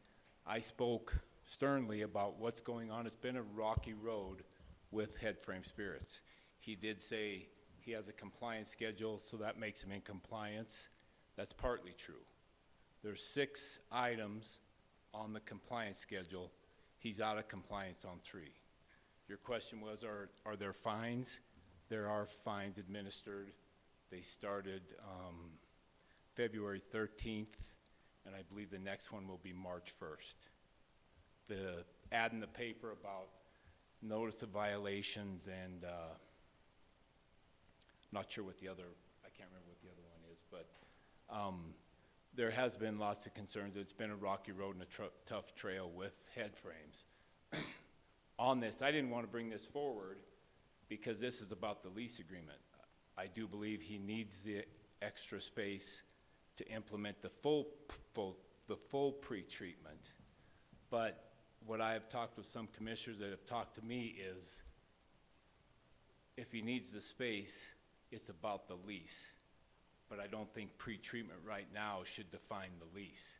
I spoke sternly about what's going on. It's been a rocky road with Head Frame Spirits. He did say he has a compliance schedule, so that makes him in compliance. That's partly true. There's 6 items on the compliance schedule. He's out of compliance on 3. Your question was, are there fines? There are fines administered. They started February 13th, and I believe the next one will be March 1st. The ad in the paper about notice of violations and not sure what the other, I can't remember what the other one is, but there has been lots of concerns. It's been a rocky road and a tough trail with Head Frames. On this, I didn't want to bring this forward because this is about the lease agreement. I do believe he needs the extra space to implement the full pre-treatment. But what I have talked with some commissioners that have talked to me is if he needs the space, it's about the lease. But I don't think pre-treatment right now should define the lease.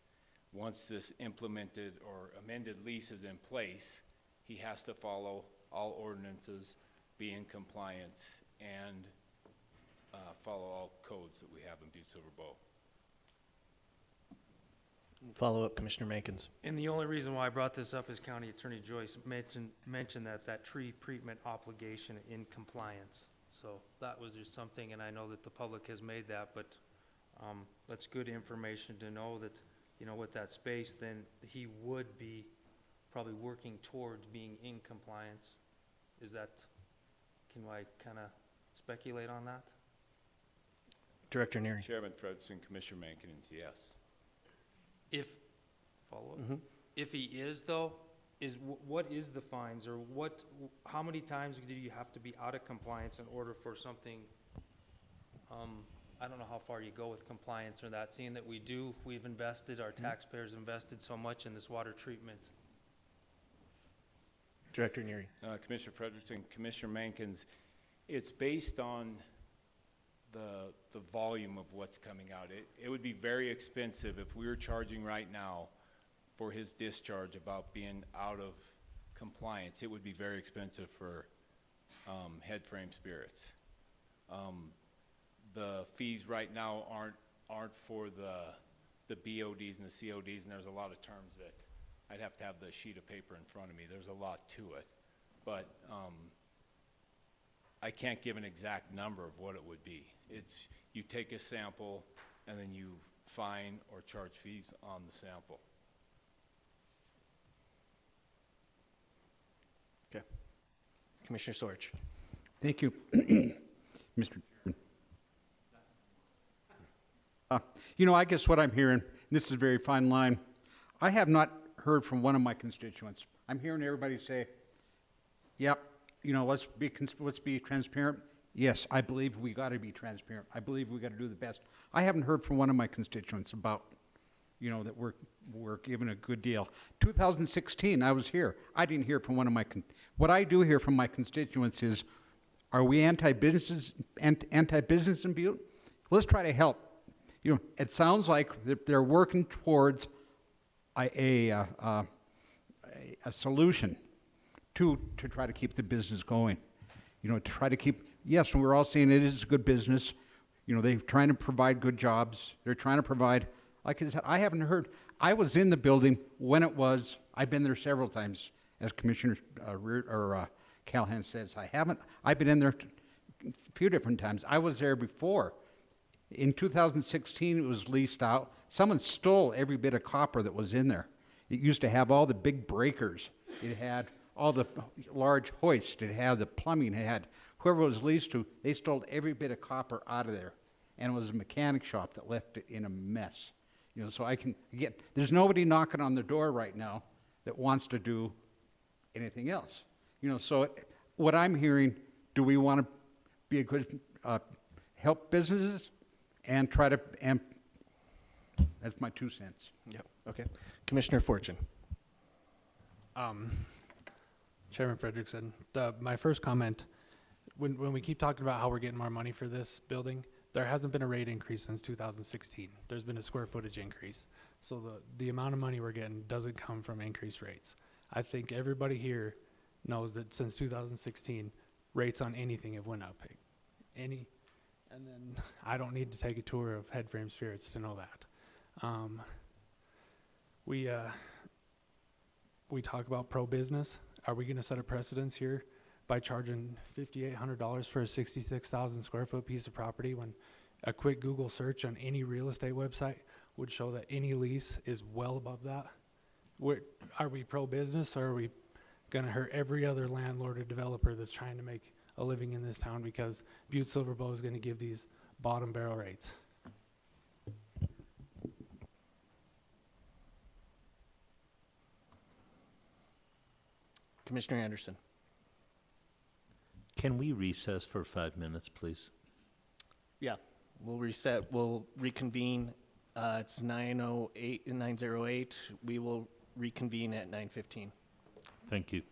Once this implemented or amended lease is in place, he has to follow all ordinances, be in compliance, and follow all codes that we have in Butte-Silver Bow. Follow up, Commissioner Mankins. And the only reason why I brought this up is County Attorney Joyce mentioned that tree treatment obligation in compliance. So that was just something, and I know that the public has made that, but that's good information to know that, you know, with that space, then he would be probably working towards being in compliance. Is that, can I kind of speculate on that? Director Neary. Chairman Frederickson, Commissioner Mankins, yes. If, follow up, if he is though, what is the fines, or how many times do you have to be out of compliance in order for something, I don't know how far you go with compliance or that, seeing that we've invested, our taxpayers invested so much in this water treatment. Director Neary. Commissioner Frederickson, Commissioner Mankins, it's based on the volume of what's coming out. It would be very expensive if we were charging right now for his discharge about being out of compliance. It would be very expensive for Head Frame Spirits. The fees right now aren't for the BODs and the CODs, and there's a lot of terms that I'd have to have the sheet of paper in front of me. There's a lot to it, but I can't give an exact number of what it would be. It's, you take a sample and then you fine or charge fees on the sample. Okay. Commissioner Sorge. Thank you, Mr. Chairman. You know, I guess what I'm hearing, and this is a very fine line, I have not heard from one of my constituents. I'm hearing everybody say, yep, you know, let's be transparent. Yes, I believe we got to be transparent. I believe we got to do the best. I haven't heard from one of my constituents about, you know, that we're given a good deal. 2016, I was here. I didn't hear from one of my, what I do hear from my constituents is, are we anti-business in Butte? Let's try to help. You know, it sounds like they're working towards a solution to try to keep the business going. You know, to try to keep, yes, and we're all saying it is good business. You know, they're trying to provide good jobs. They're trying to provide, like I said, I haven't heard, I was in the building when it was, I've been there several times, as Commissioner Callahan says. I've been in there a few different times. I was there before. In 2016, it was leased out. Someone stole every bit of copper that was in there. It used to have all the big breakers. It had all the large hoists. It had the plumbing. It had whoever it was leased to. They stole every bit of copper out of there, and it was a mechanic shop that left it in a mess. You know, so I can get. There's nobody knocking on the door right now that wants to do anything else. You know, so what I'm hearing, do we want to be a good help businesses and try to That's my 2 cents. Yep, okay. Commissioner Fortune. Chairman Frederickson, my first comment, when we keep talking about how we're getting more money for this building, there hasn't been a rate increase since 2016. There's been a square footage increase. So the amount of money we're getting doesn't come from increased rates. I think everybody here knows that since 2016, rates on anything have went up. And then I don't need to take a tour of Headframe Spirits to know that. We talk about pro-business. Are we gonna set a precedence here by charging $5,800 for a 66,000 square foot piece of property when a quick Google search on any real estate website would show that any lease is well above that? Are we pro-business, or are we gonna hurt every other landlord or developer that's trying to make a living in this town because Butte-Silver is gonna give these bottom barrel rates? Commissioner Anderson. Can we recess for 5 minutes, please? Yeah, we'll reset, we'll reconvene. It's 9:08. We will reconvene at 9:15. Thank you.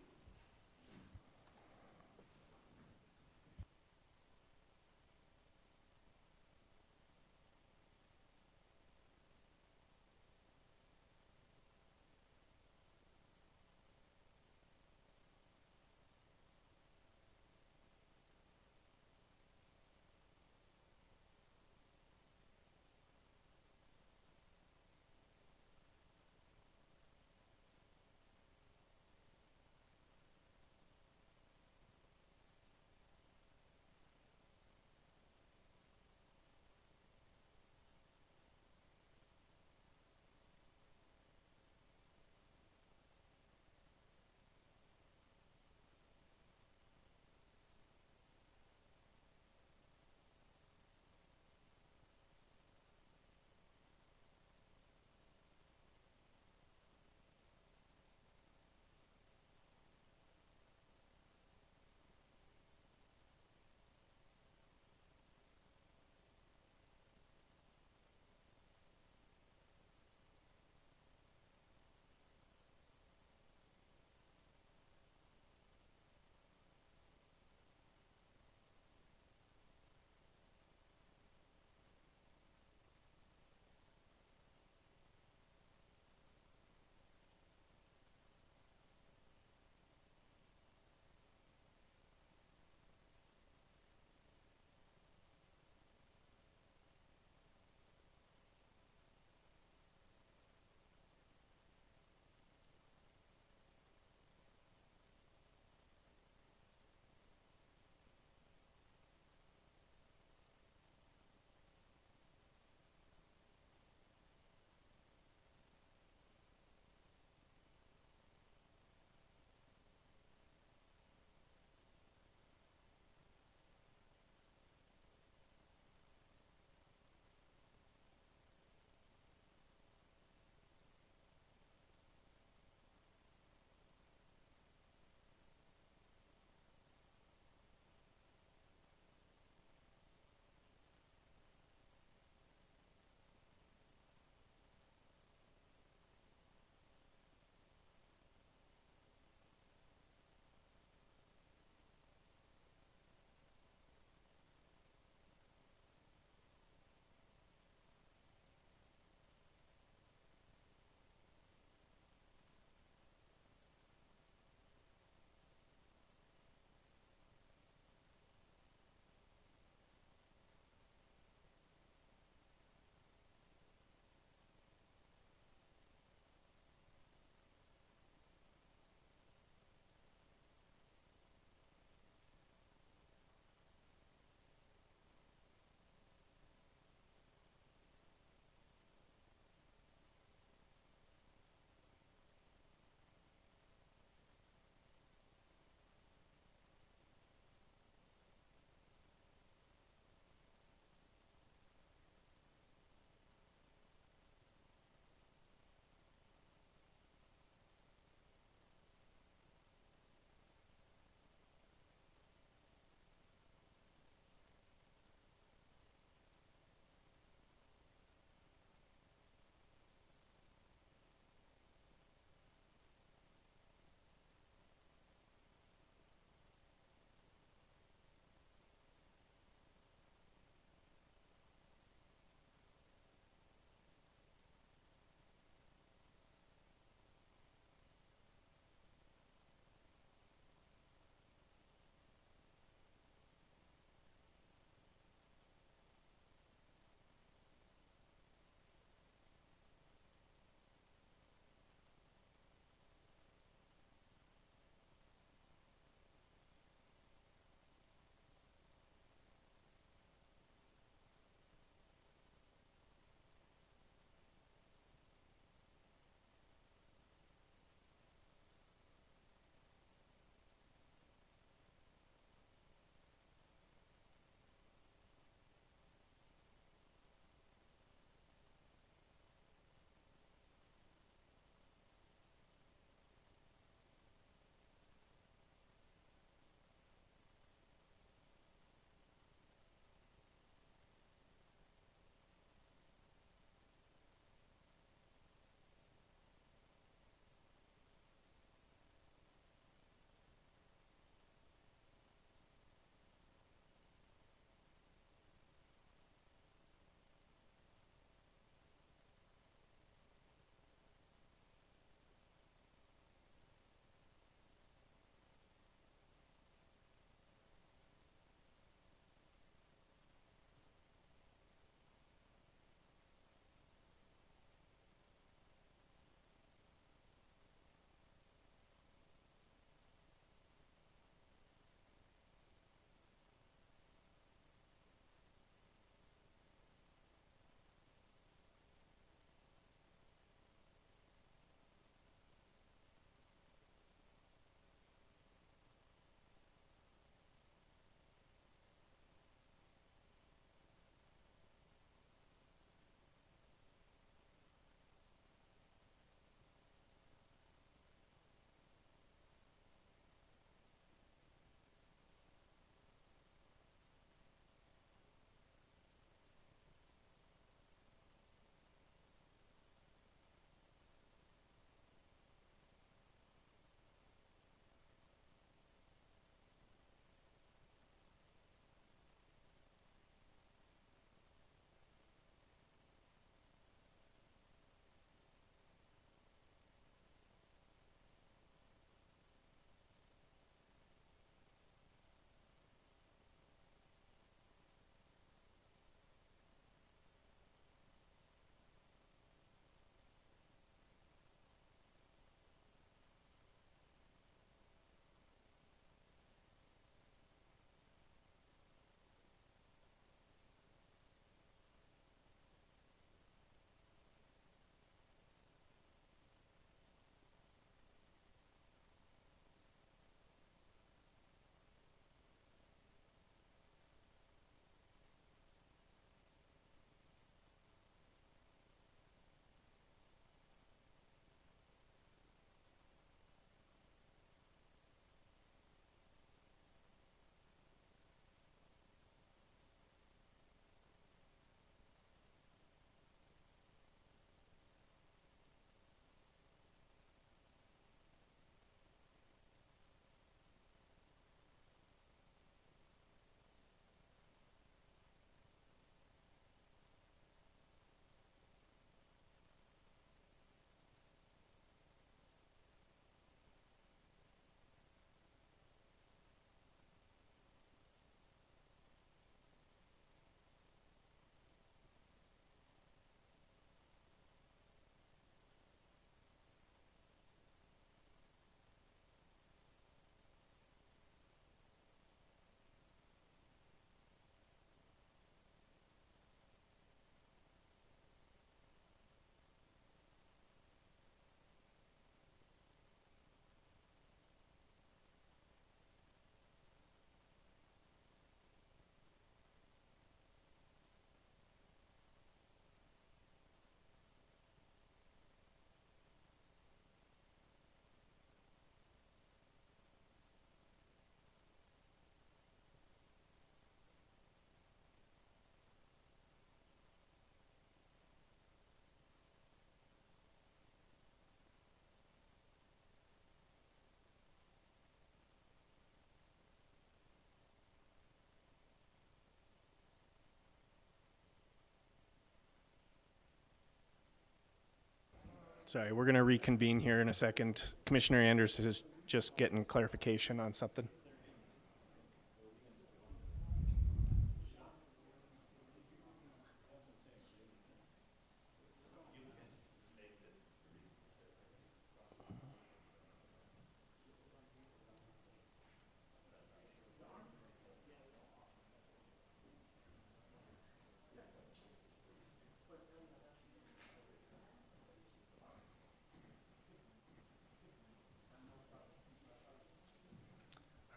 Sorry, we're going to reconvene here in a second. Commissioner Anderson is just getting clarification on something.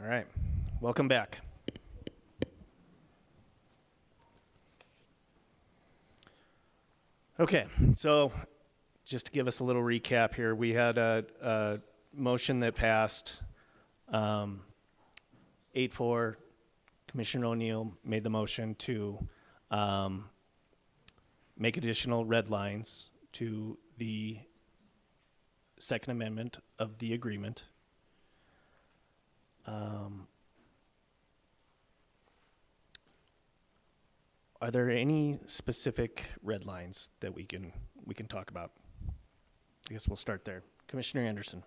All right, welcome back. Okay, so just to give us a little recap here, we had a motion that passed 8-4. Commissioner O'Neill made the motion to make additional red lines to the Second Amendment of the agreement. Are there any specific red lines that we can talk about? I guess we'll start there. Commissioner Anderson.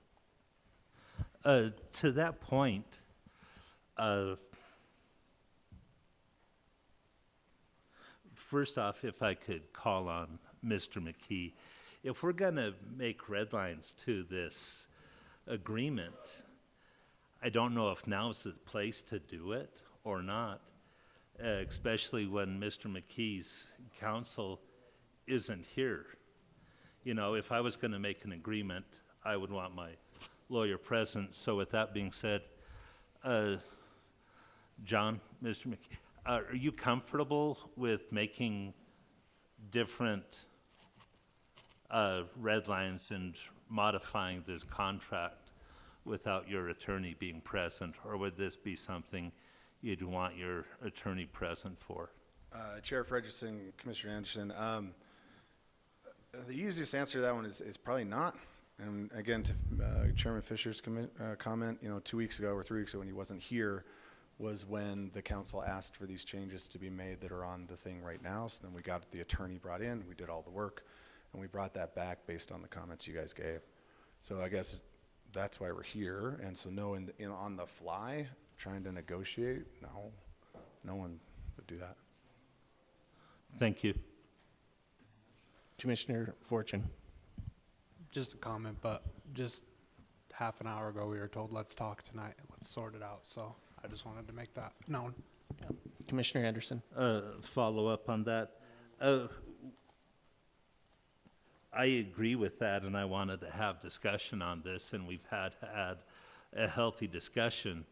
To that point, first off, if I could call on Mr. McKee, if we're going to make red lines to this agreement, I don't know if now's the place to do it or not, especially when Mr. McKee's counsel isn't here. You know, if I was going to make an agreement, I would want my lawyer present. So with that being said, John, Mr. McKee, are you comfortable with making different red lines and modifying this contract without your attorney being present, or would this be something you'd want your attorney present for? Chair Frederickson, Commissioner Anderson, the easiest answer to that one is probably not. And again, to Chairman Fisher's comment, 2 weeks ago or 3 weeks ago when he wasn't here, was when the council asked for these changes to be made that are on the thing right now. So then we got the attorney brought in, we did all the work, and we brought that back based on the comments you guys gave. So I guess that's why we're here. And so no, on the fly, trying to negotiate, no one would do that. Thank you. Commissioner Fortune. Just a comment, but just half an hour ago we were told, let's talk tonight, let's sort it out. So I just wanted to make that known. Commissioner Anderson. Follow up on that. I agree with that, and I wanted to have discussion on this, and we've had a healthy discussion.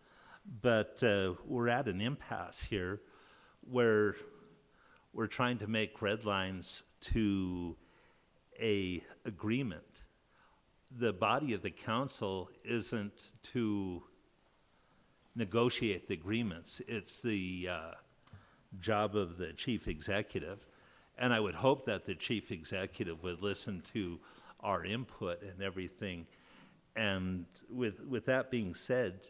But we're at an impasse here where we're trying to make red lines to a agreement. The body of the council isn't to negotiate the agreements. It's the job of the chief executive. And I would hope that the chief executive would listen to our input and everything. And with that being said,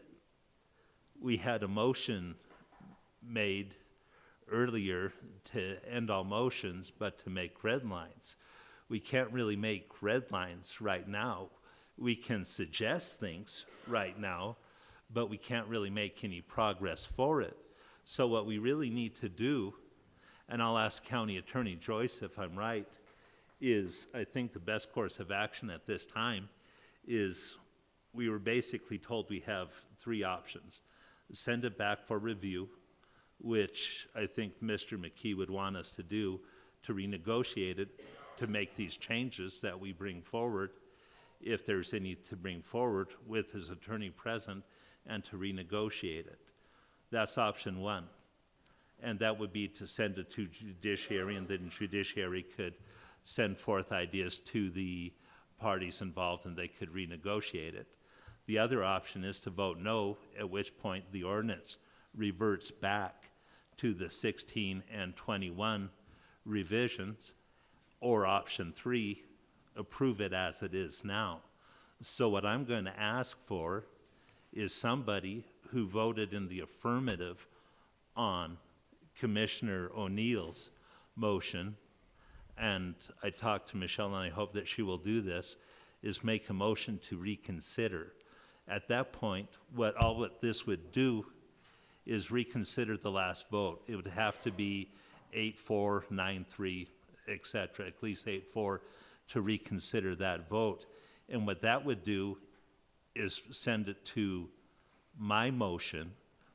we had a motion made earlier to end all motions, but to make red lines. We can't really make red lines right now. We can suggest things right now, but we can't really make any progress for it. So what we really need to do, and I'll ask County Attorney Joyce if I'm right, is I think the best course of action at this time is we were basically told we have 3 options. Send it back for review, which I think Mr. McKee would want us to do, to renegotiate it, to make these changes that we bring forward, if there's any to bring forward with his attorney present, and to renegotiate it. That's option 1. And that would be to send it to judiciary, and then judiciary could send forth ideas to the parties involved and they could renegotiate it. The other option is to vote no, at which point the ordinance reverts back to the 16 and 21 revisions, or option 3, approve it as it is now. So what I'm going to ask for is somebody who voted in the affirmative on Commissioner O'Neill's motion, and I talked to Michelle and I hope that she will do this, is make a motion to reconsider. At that point, what this would do is reconsider the last vote. It would have to be 8-4, 9-3, et cetera, at least 8-4 to reconsider that vote. And what that would do is send it to my motion,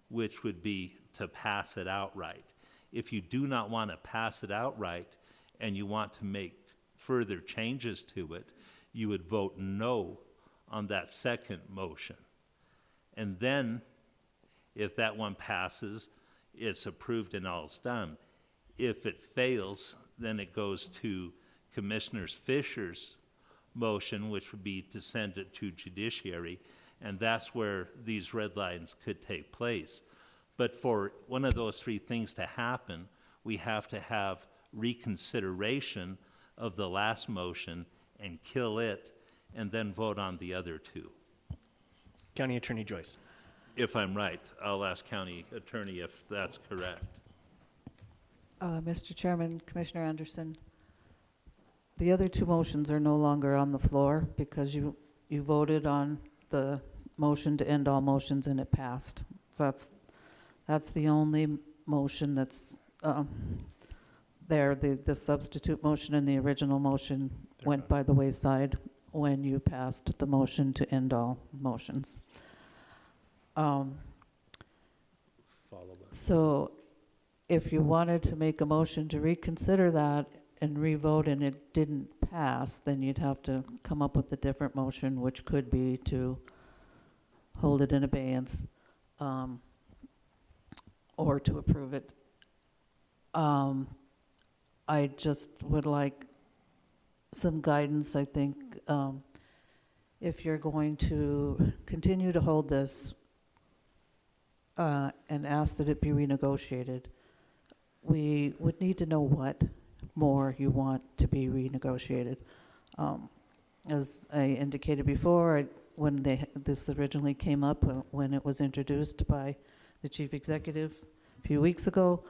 which would be to pass it outright. If you do not want to pass it outright and you want to make further changes to it, you would vote no on that second motion. And then, if that one passes, it's approved and all's done. If it fails, then it goes to Commissioner Fisher's motion, which would be to send it to judiciary, and that's where these red lines could take place. But for one of those three things to happen, we have to have reconsideration of the last motion and kill it, and then vote on the other two. County Attorney Joyce. If I'm right, I'll ask County Attorney if that's correct. Mr. Chairman, Commissioner Anderson, the other two motions are no longer on the floor because you voted on the motion to end all motions and it passed. So that's the only motion that's there. The substitute motion and the original motion went by the wayside when you passed the motion to end all motions. So if you wanted to make a motion to reconsider that and revote and it didn't pass, then you'd have to come up with a different motion, which could be to hold it in abeyance or to approve it. I just would like some guidance, I think, if you're going to continue to hold this and ask that it be renegotiated, we would need to know what more you want to be renegotiated. As I indicated before, when this originally came up, when it was introduced by the chief executive a few weeks ago,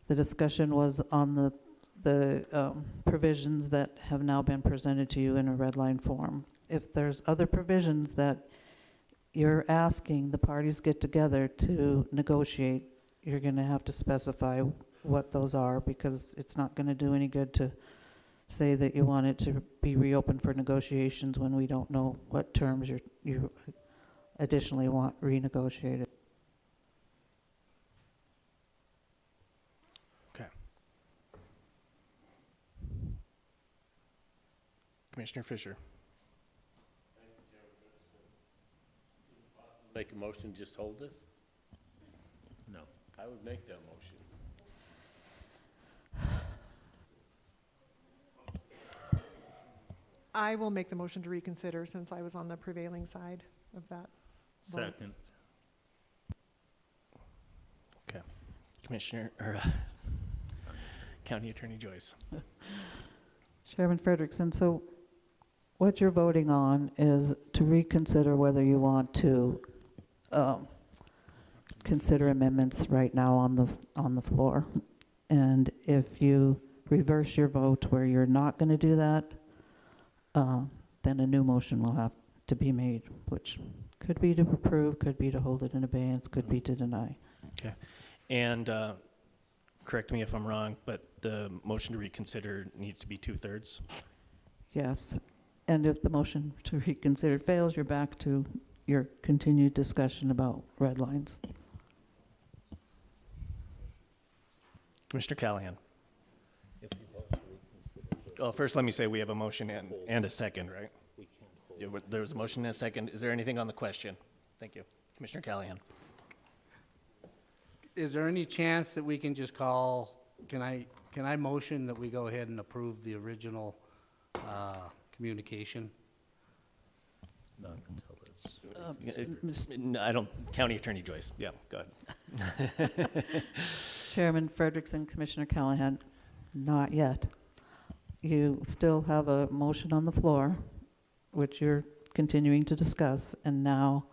the discussion was on the provisions that have now been presented to you in a red line form. If there's other provisions that you're asking the parties get together to negotiate, you're going to have to specify what those are, because it's not going to do any good to say that you want it to be reopened for negotiations when we don't know what terms you additionally want renegotiated. Okay. Commissioner Fisher. Make a motion, just hold this? No. I would make that motion. I will make the motion to reconsider since I was on the prevailing side of that vote. Second. Okay. Commissioner, or County Attorney Joyce. Chairman Frederickson, so what you're voting on is to reconsider whether you want to consider amendments right now on the floor. And if you reverse your vote where you're not going to do that, then a new motion will have to be made, which could be to approve, could be to hold it in abeyance, could be to deny. Okay. And correct me if I'm wrong, but the motion to reconsider needs to be 2/3? Yes. And if the motion to reconsider fails, you're back to your continued discussion about red lines. Commissioner Callahan. Well, first let me say we have a motion and a second, right? Yeah, there was a motion and a second. Is there anything on the question? Thank you. Commissioner Callahan. Is there any chance that we can just call, can I motion that we go ahead and approve the original communication? Not until it's. I don't, County Attorney Joyce. Yeah, go ahead. Chairman Frederickson, Commissioner Callahan, not yet. You still have a motion on the floor, which you're continuing to discuss, and now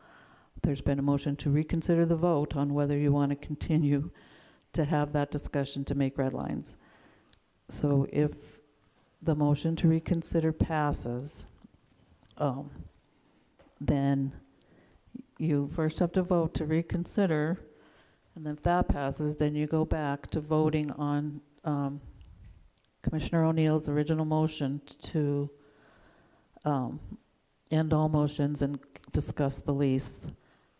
there's been a motion to reconsider the vote on whether you want to continue to have that discussion to make red lines. So if the motion to reconsider passes, then you first have to vote to reconsider, and then if that passes, then you go back to voting on Commissioner O'Neill's original motion to end all motions and discuss the lease.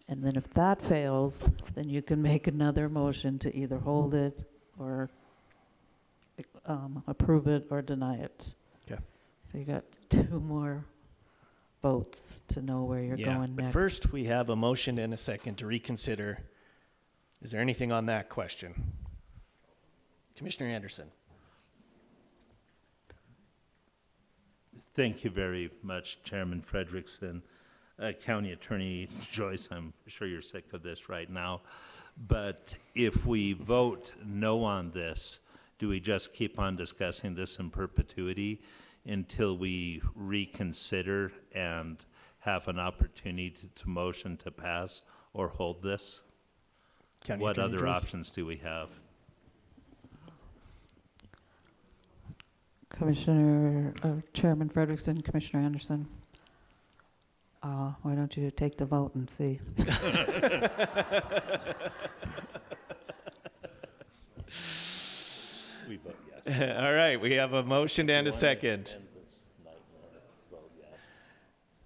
And then if that fails, then you can make another motion to either hold it or approve it or deny it. Okay. So you got 2 more votes to know where you're Yeah, going but next. first, we have a motion and a second to reconsider. Is there anything on that question? Commissioner Anderson. Thank you very much, Chairman Frederickson. County Attorney Joyce, I'm sure you're sick of this right now, but if we vote no on this, do we just keep on discussing this in perpetuity until we reconsider and have an opportunity to motion to pass or hold this? County What Attorney other Joyce? options do we have? Chairman Frederickson, Commissioner Anderson. Why don't you take the vote and see? We vote yes. All right, we have a motion and a second.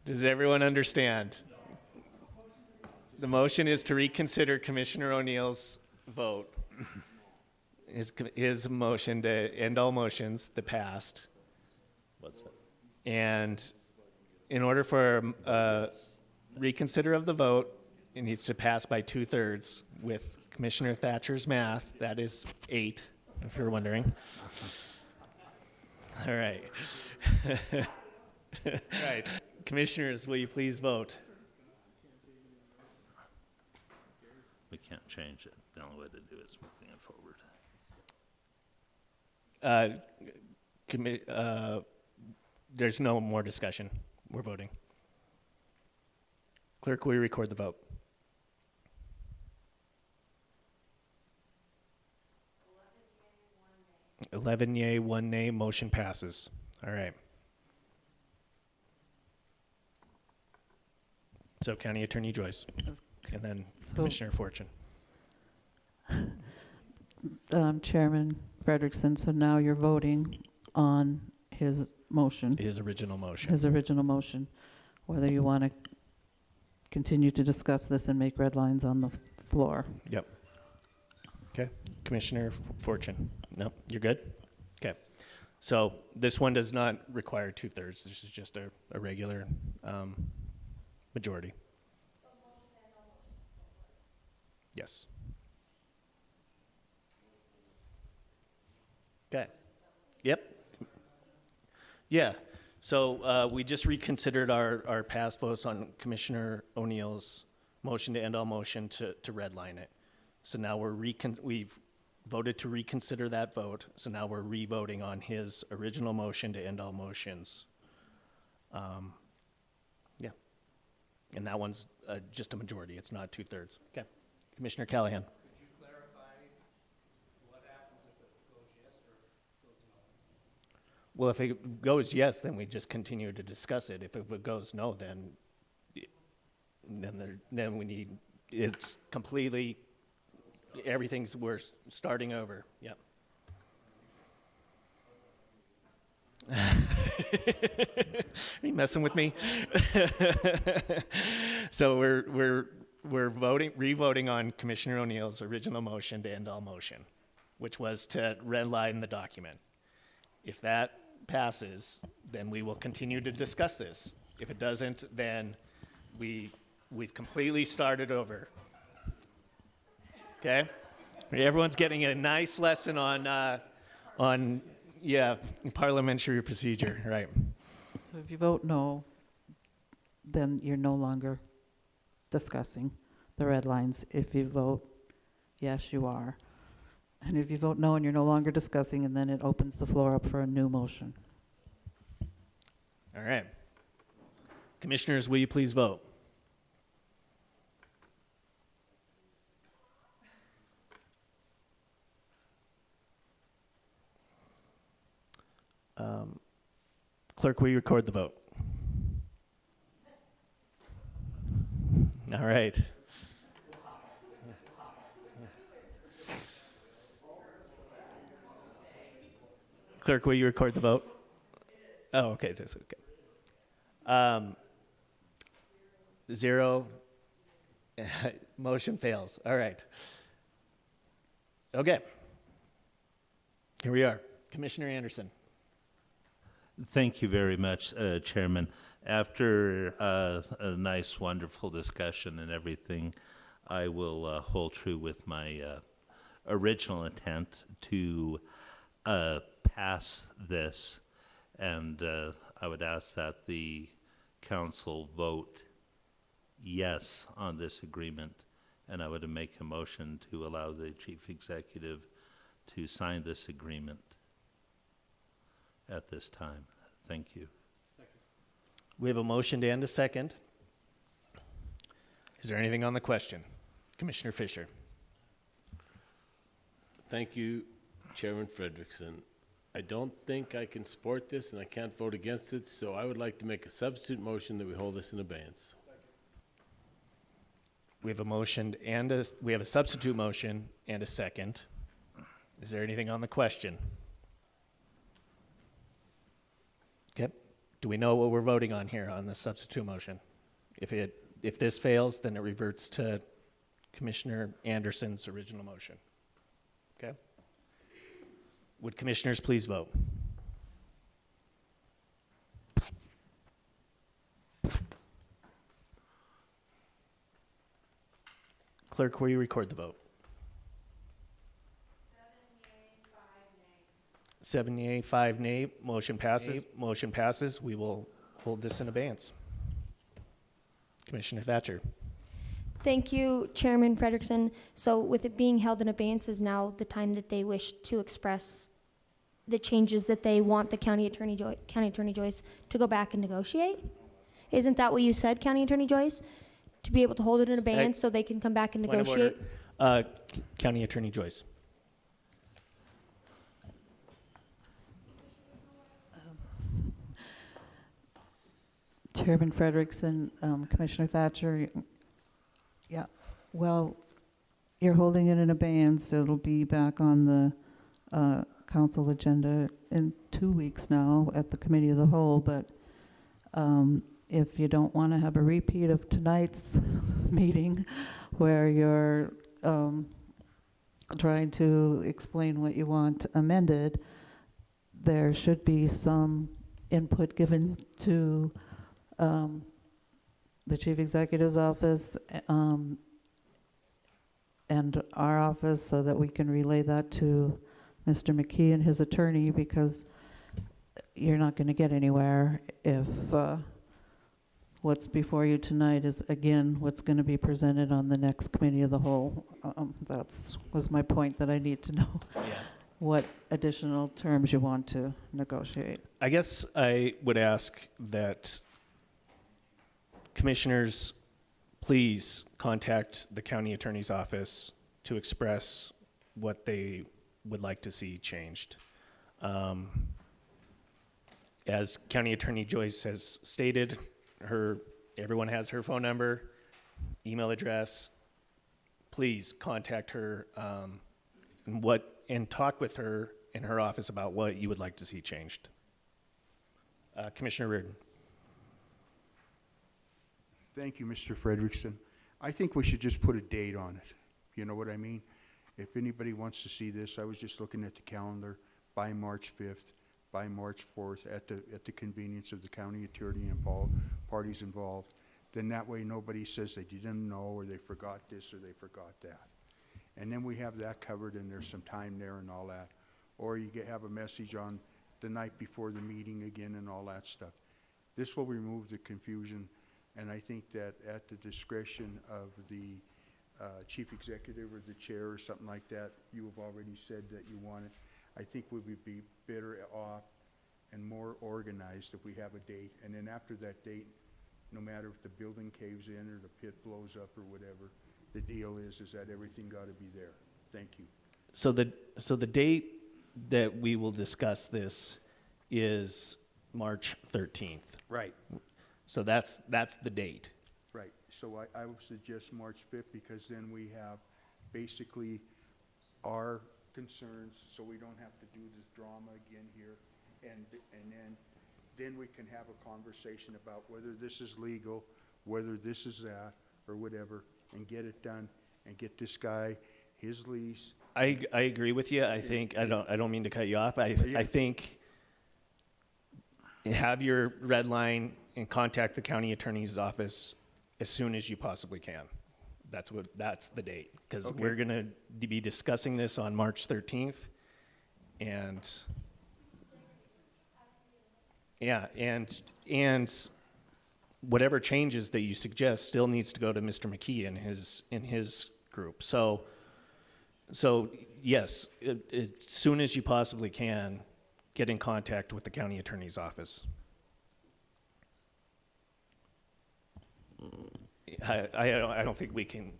Does everyone understand? The motion is to reconsider Commissioner O'Neill's vote. His motion to end all motions, the past. What's that? And in order for reconsider of the vote, it needs to pass by 2/3. With Commissioner Thatcher's math, that is 8, if you're wondering. All right. Right. Commissioners, will you please vote? We can't change it. The only way to do it is moving it forward. There's no more discussion. We're voting. Clerk, will you record the vote? 11 yea, 1 nay, motion passes. All right. So County Attorney Joyce, and then Commissioner Fortune. Chairman Frederickson, so now you're voting on his motion. His original motion. His original motion, whether you want to continue to discuss this and make red lines on the floor. Yep. Okay. Commissioner Fortune. No, you're good? Okay. So this one does not require 2/3. This is just a regular majority. Yes. Okay. Yep. Yeah. So we just reconsidered our past votes on Commissioner O'Neill's motion to end all motion to redline it. So now we've voted to reconsider that vote. So now we're re-voting on his original motion to end all motions. Yeah. And that one's just a majority. It's not 2/3. Okay. Commissioner Callahan. Could you clarify what happens if it goes yes or goes no? Well, if it goes yes, then we just continue to discuss it. If it goes no, then we need, it's completely, we're starting over. Yep. Are you messing with me? So we're re-voting on Commissioner O'Neill's original motion to end all motion, which was to redline the document. If that passes, then we will continue to discuss this. If it doesn't, then we've completely started over. Okay? Everyone's getting a nice lesson on parliamentary procedure, right? So if you vote no, then you're no longer discussing the red lines. If you vote yes, you are. And if you vote no and you're no longer discussing, and then it opens the floor up for a new motion. All right. Commissioners, will you please vote? Clerk, will you record the vote? All right. Clerk, will you record the vote? Oh, okay, that's okay. 0. Motion fails. All right. Okay. Here we are. Commissioner Anderson. Thank you very much, Chairman. After a nice, wonderful discussion and everything, I will hold true with my original intent to pass this, and I would ask that the council vote yes on this agreement, and I would make a motion to allow the chief executive to sign this agreement at this time. Thank you. We have a motion and a second. Is there anything on the question? Commissioner Fisher. Thank you, Chairman Frederickson. I don't think I can support this, and I can't vote against it, so I would like to make a substitute motion that we hold this in abeyance. We have a motion and we have a substitute motion and a second. Is there anything on the question? Okay. Do we know what we're voting on here on the substitute motion? If this fails, then it reverts to Commissioner Anderson's original motion. Okay. Would commissioners please vote? Clerk, will you record the vote? 7 yea, 5 nay. Motion passes. Motion passes. We will hold this in abeyance. Commissioner Thatcher. Thank you, Chairman Frederickson. So with it being held in abeyance, is now the time that they wish to express the changes that they want the County Attorney Joyce to go back and negotiate? Isn't that what you said, County Attorney Joyce? To be able to hold it in abeyance so they can come back and Point of negotiate? order. County Attorney Joyce. Chairman Frederickson, Commissioner Thatcher, yeah, well, you're holding it in abeyance. It'll be back on the council agenda in 2 weeks now at the Committee of the Whole, but if you don't want to have a repeat of tonight's meeting where you're trying to explain what you want amended, there should be some input given to the Chief Executive's office and our office so that we can relay that to Mr. McKee and his attorney, because you're not going to get anywhere if what's before you tonight is, again, what's going to be presented on the next Committee of the Whole. Was my point, that I need to know what additional terms you want to negotiate. I guess I would ask that commissioners please contact the county attorney's office to express what they would like to see changed. As County Attorney Joyce has stated, everyone has her phone number, email address. Please contact her and talk with her in her office about what you would like to see changed. Commissioner Reardon. Thank you, Mr. Frederickson. I think we should just put a date on it. You know what I mean? If anybody wants to see this, I was just looking at the calendar, by March 5th, by March 4th, at the convenience of the county attorney and parties involved. Then that way nobody says they didn't know, or they forgot this, or they forgot that. And then we have that covered, and there's some time there and all that. Or you have a message on the night before the meeting again and all that stuff. This will remove the confusion. And I think that at the discretion of the chief executive or the chair or something like that, you have already said that you want it. I think we would be better off and more organized if we have a date. And then after that date, no matter if the building caves in or the pit blows up or whatever, the deal is that everything got to be there. Thank you. So the date that we will discuss this is March 13th. Right. So that's the date. Right. so I would suggest March 5th, because then we have basically our concerns, so we don't have to do this drama again here. And then we can have a conversation about whether this is legal, whether this is that, or whatever, and get it done, and get this guy his lease. I agree with you. I think, I don't mean to cut you off. I think have your red line and contact the county attorney's office as soon as you possibly can. That's the date, because Okay. we're gonna be discussing this on March 13th. And yeah, and whatever changes that you suggest still needs to go to Mr. McKee and his group. So yes, as soon as you possibly can, get in contact with the county attorney's office. I don't think we can't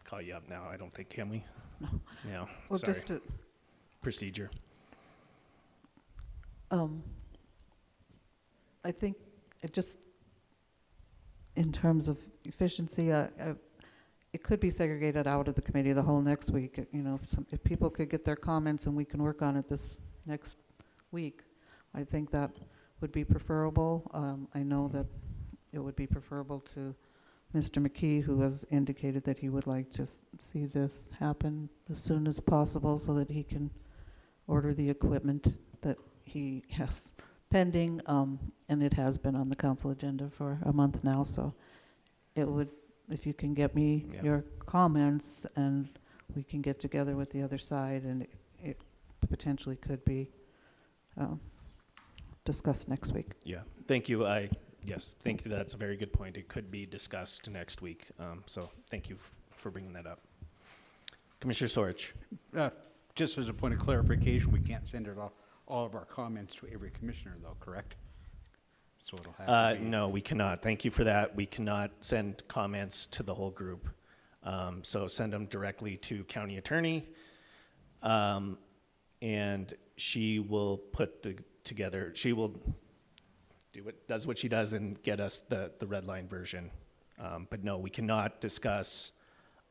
call you up now. I don't think, can we? No. Yeah. Well, sorry. just to, Procedure. I think it just, in terms of efficiency, it could be segregated out of the committee of the whole next week. You know, if people could get their comments and we can work on it this next week, I think that would be preferable. I know that it would be preferable to Mr. McKee, who has indicated that he would like to see this happen as soon as possible so that he can order the equipment that he has pending, and it has been on the council agenda for a month now, so it would, if you can get me your comments, and we can get together with the other side, and it potentially could be discussed next week. Yeah, thank you. Yes, thank you. That's a very good point. It could be discussed next week. So thank you for bringing that up. Commissioner Sorich. Just as a point of clarification, we can't send it all of our comments to every commissioner, though, correct? So it'll have to be. No, we cannot. Thank you for that. We cannot send comments to the whole group. So send them directly to county attorney, and she will put together. She will does what she does and get us the red line version. But no, we cannot discuss.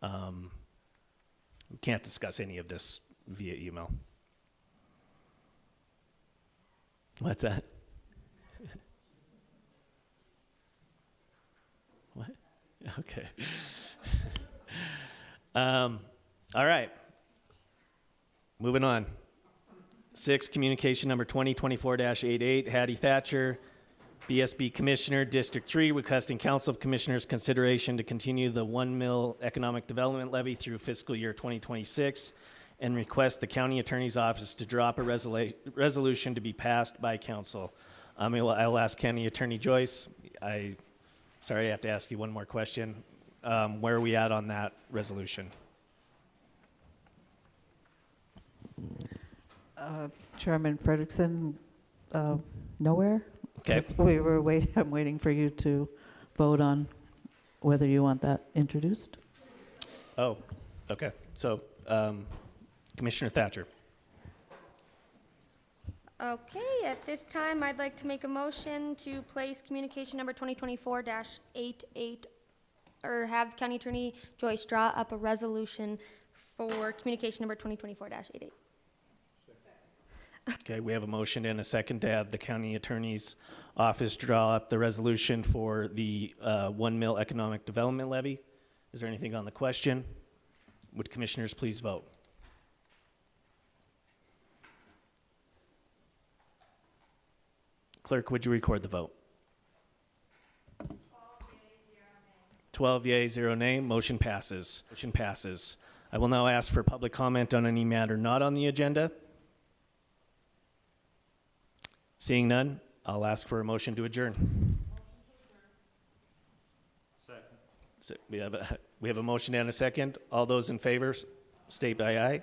We can't discuss any of this via email. What's that? What? Okay. All right. Moving on. 6, communication number 2024-88, Hattie Thatcher, BSB Commissioner, District 3, requesting Council of Commissioners consideration to continue the 1 mil economic development levy through fiscal year 2026, and request the County Attorney's Office to drop a resolution to be passed by Council. I'll ask County Attorney Joyce. Sorry, I have to ask you one more question. Where are we at on that resolution? Chairman Frederickson, nowhere. Okay. I'm waiting for you to vote on whether you want that introduced. Oh, okay. So, Commissioner Thatcher. Okay, at this time, I'd like to make a motion to place communication number 2024-88, or have County Attorney Joyce draw up a resolution for communication number 2024-88. Okay, we have a motion and a second to have the County Attorney's Office draw up the resolution for the 1 mil economic development levy. Is there anything on the question? Would commissioners please vote? Clerk, would you record the vote? 12 yea, 0 nay. Motion passes. Motion passes. I will now ask for public comment on any matter not on the agenda. Seeing none, I'll ask for a motion to adjourn. Second. So we have a motion and a second. All those in favor, state by aye.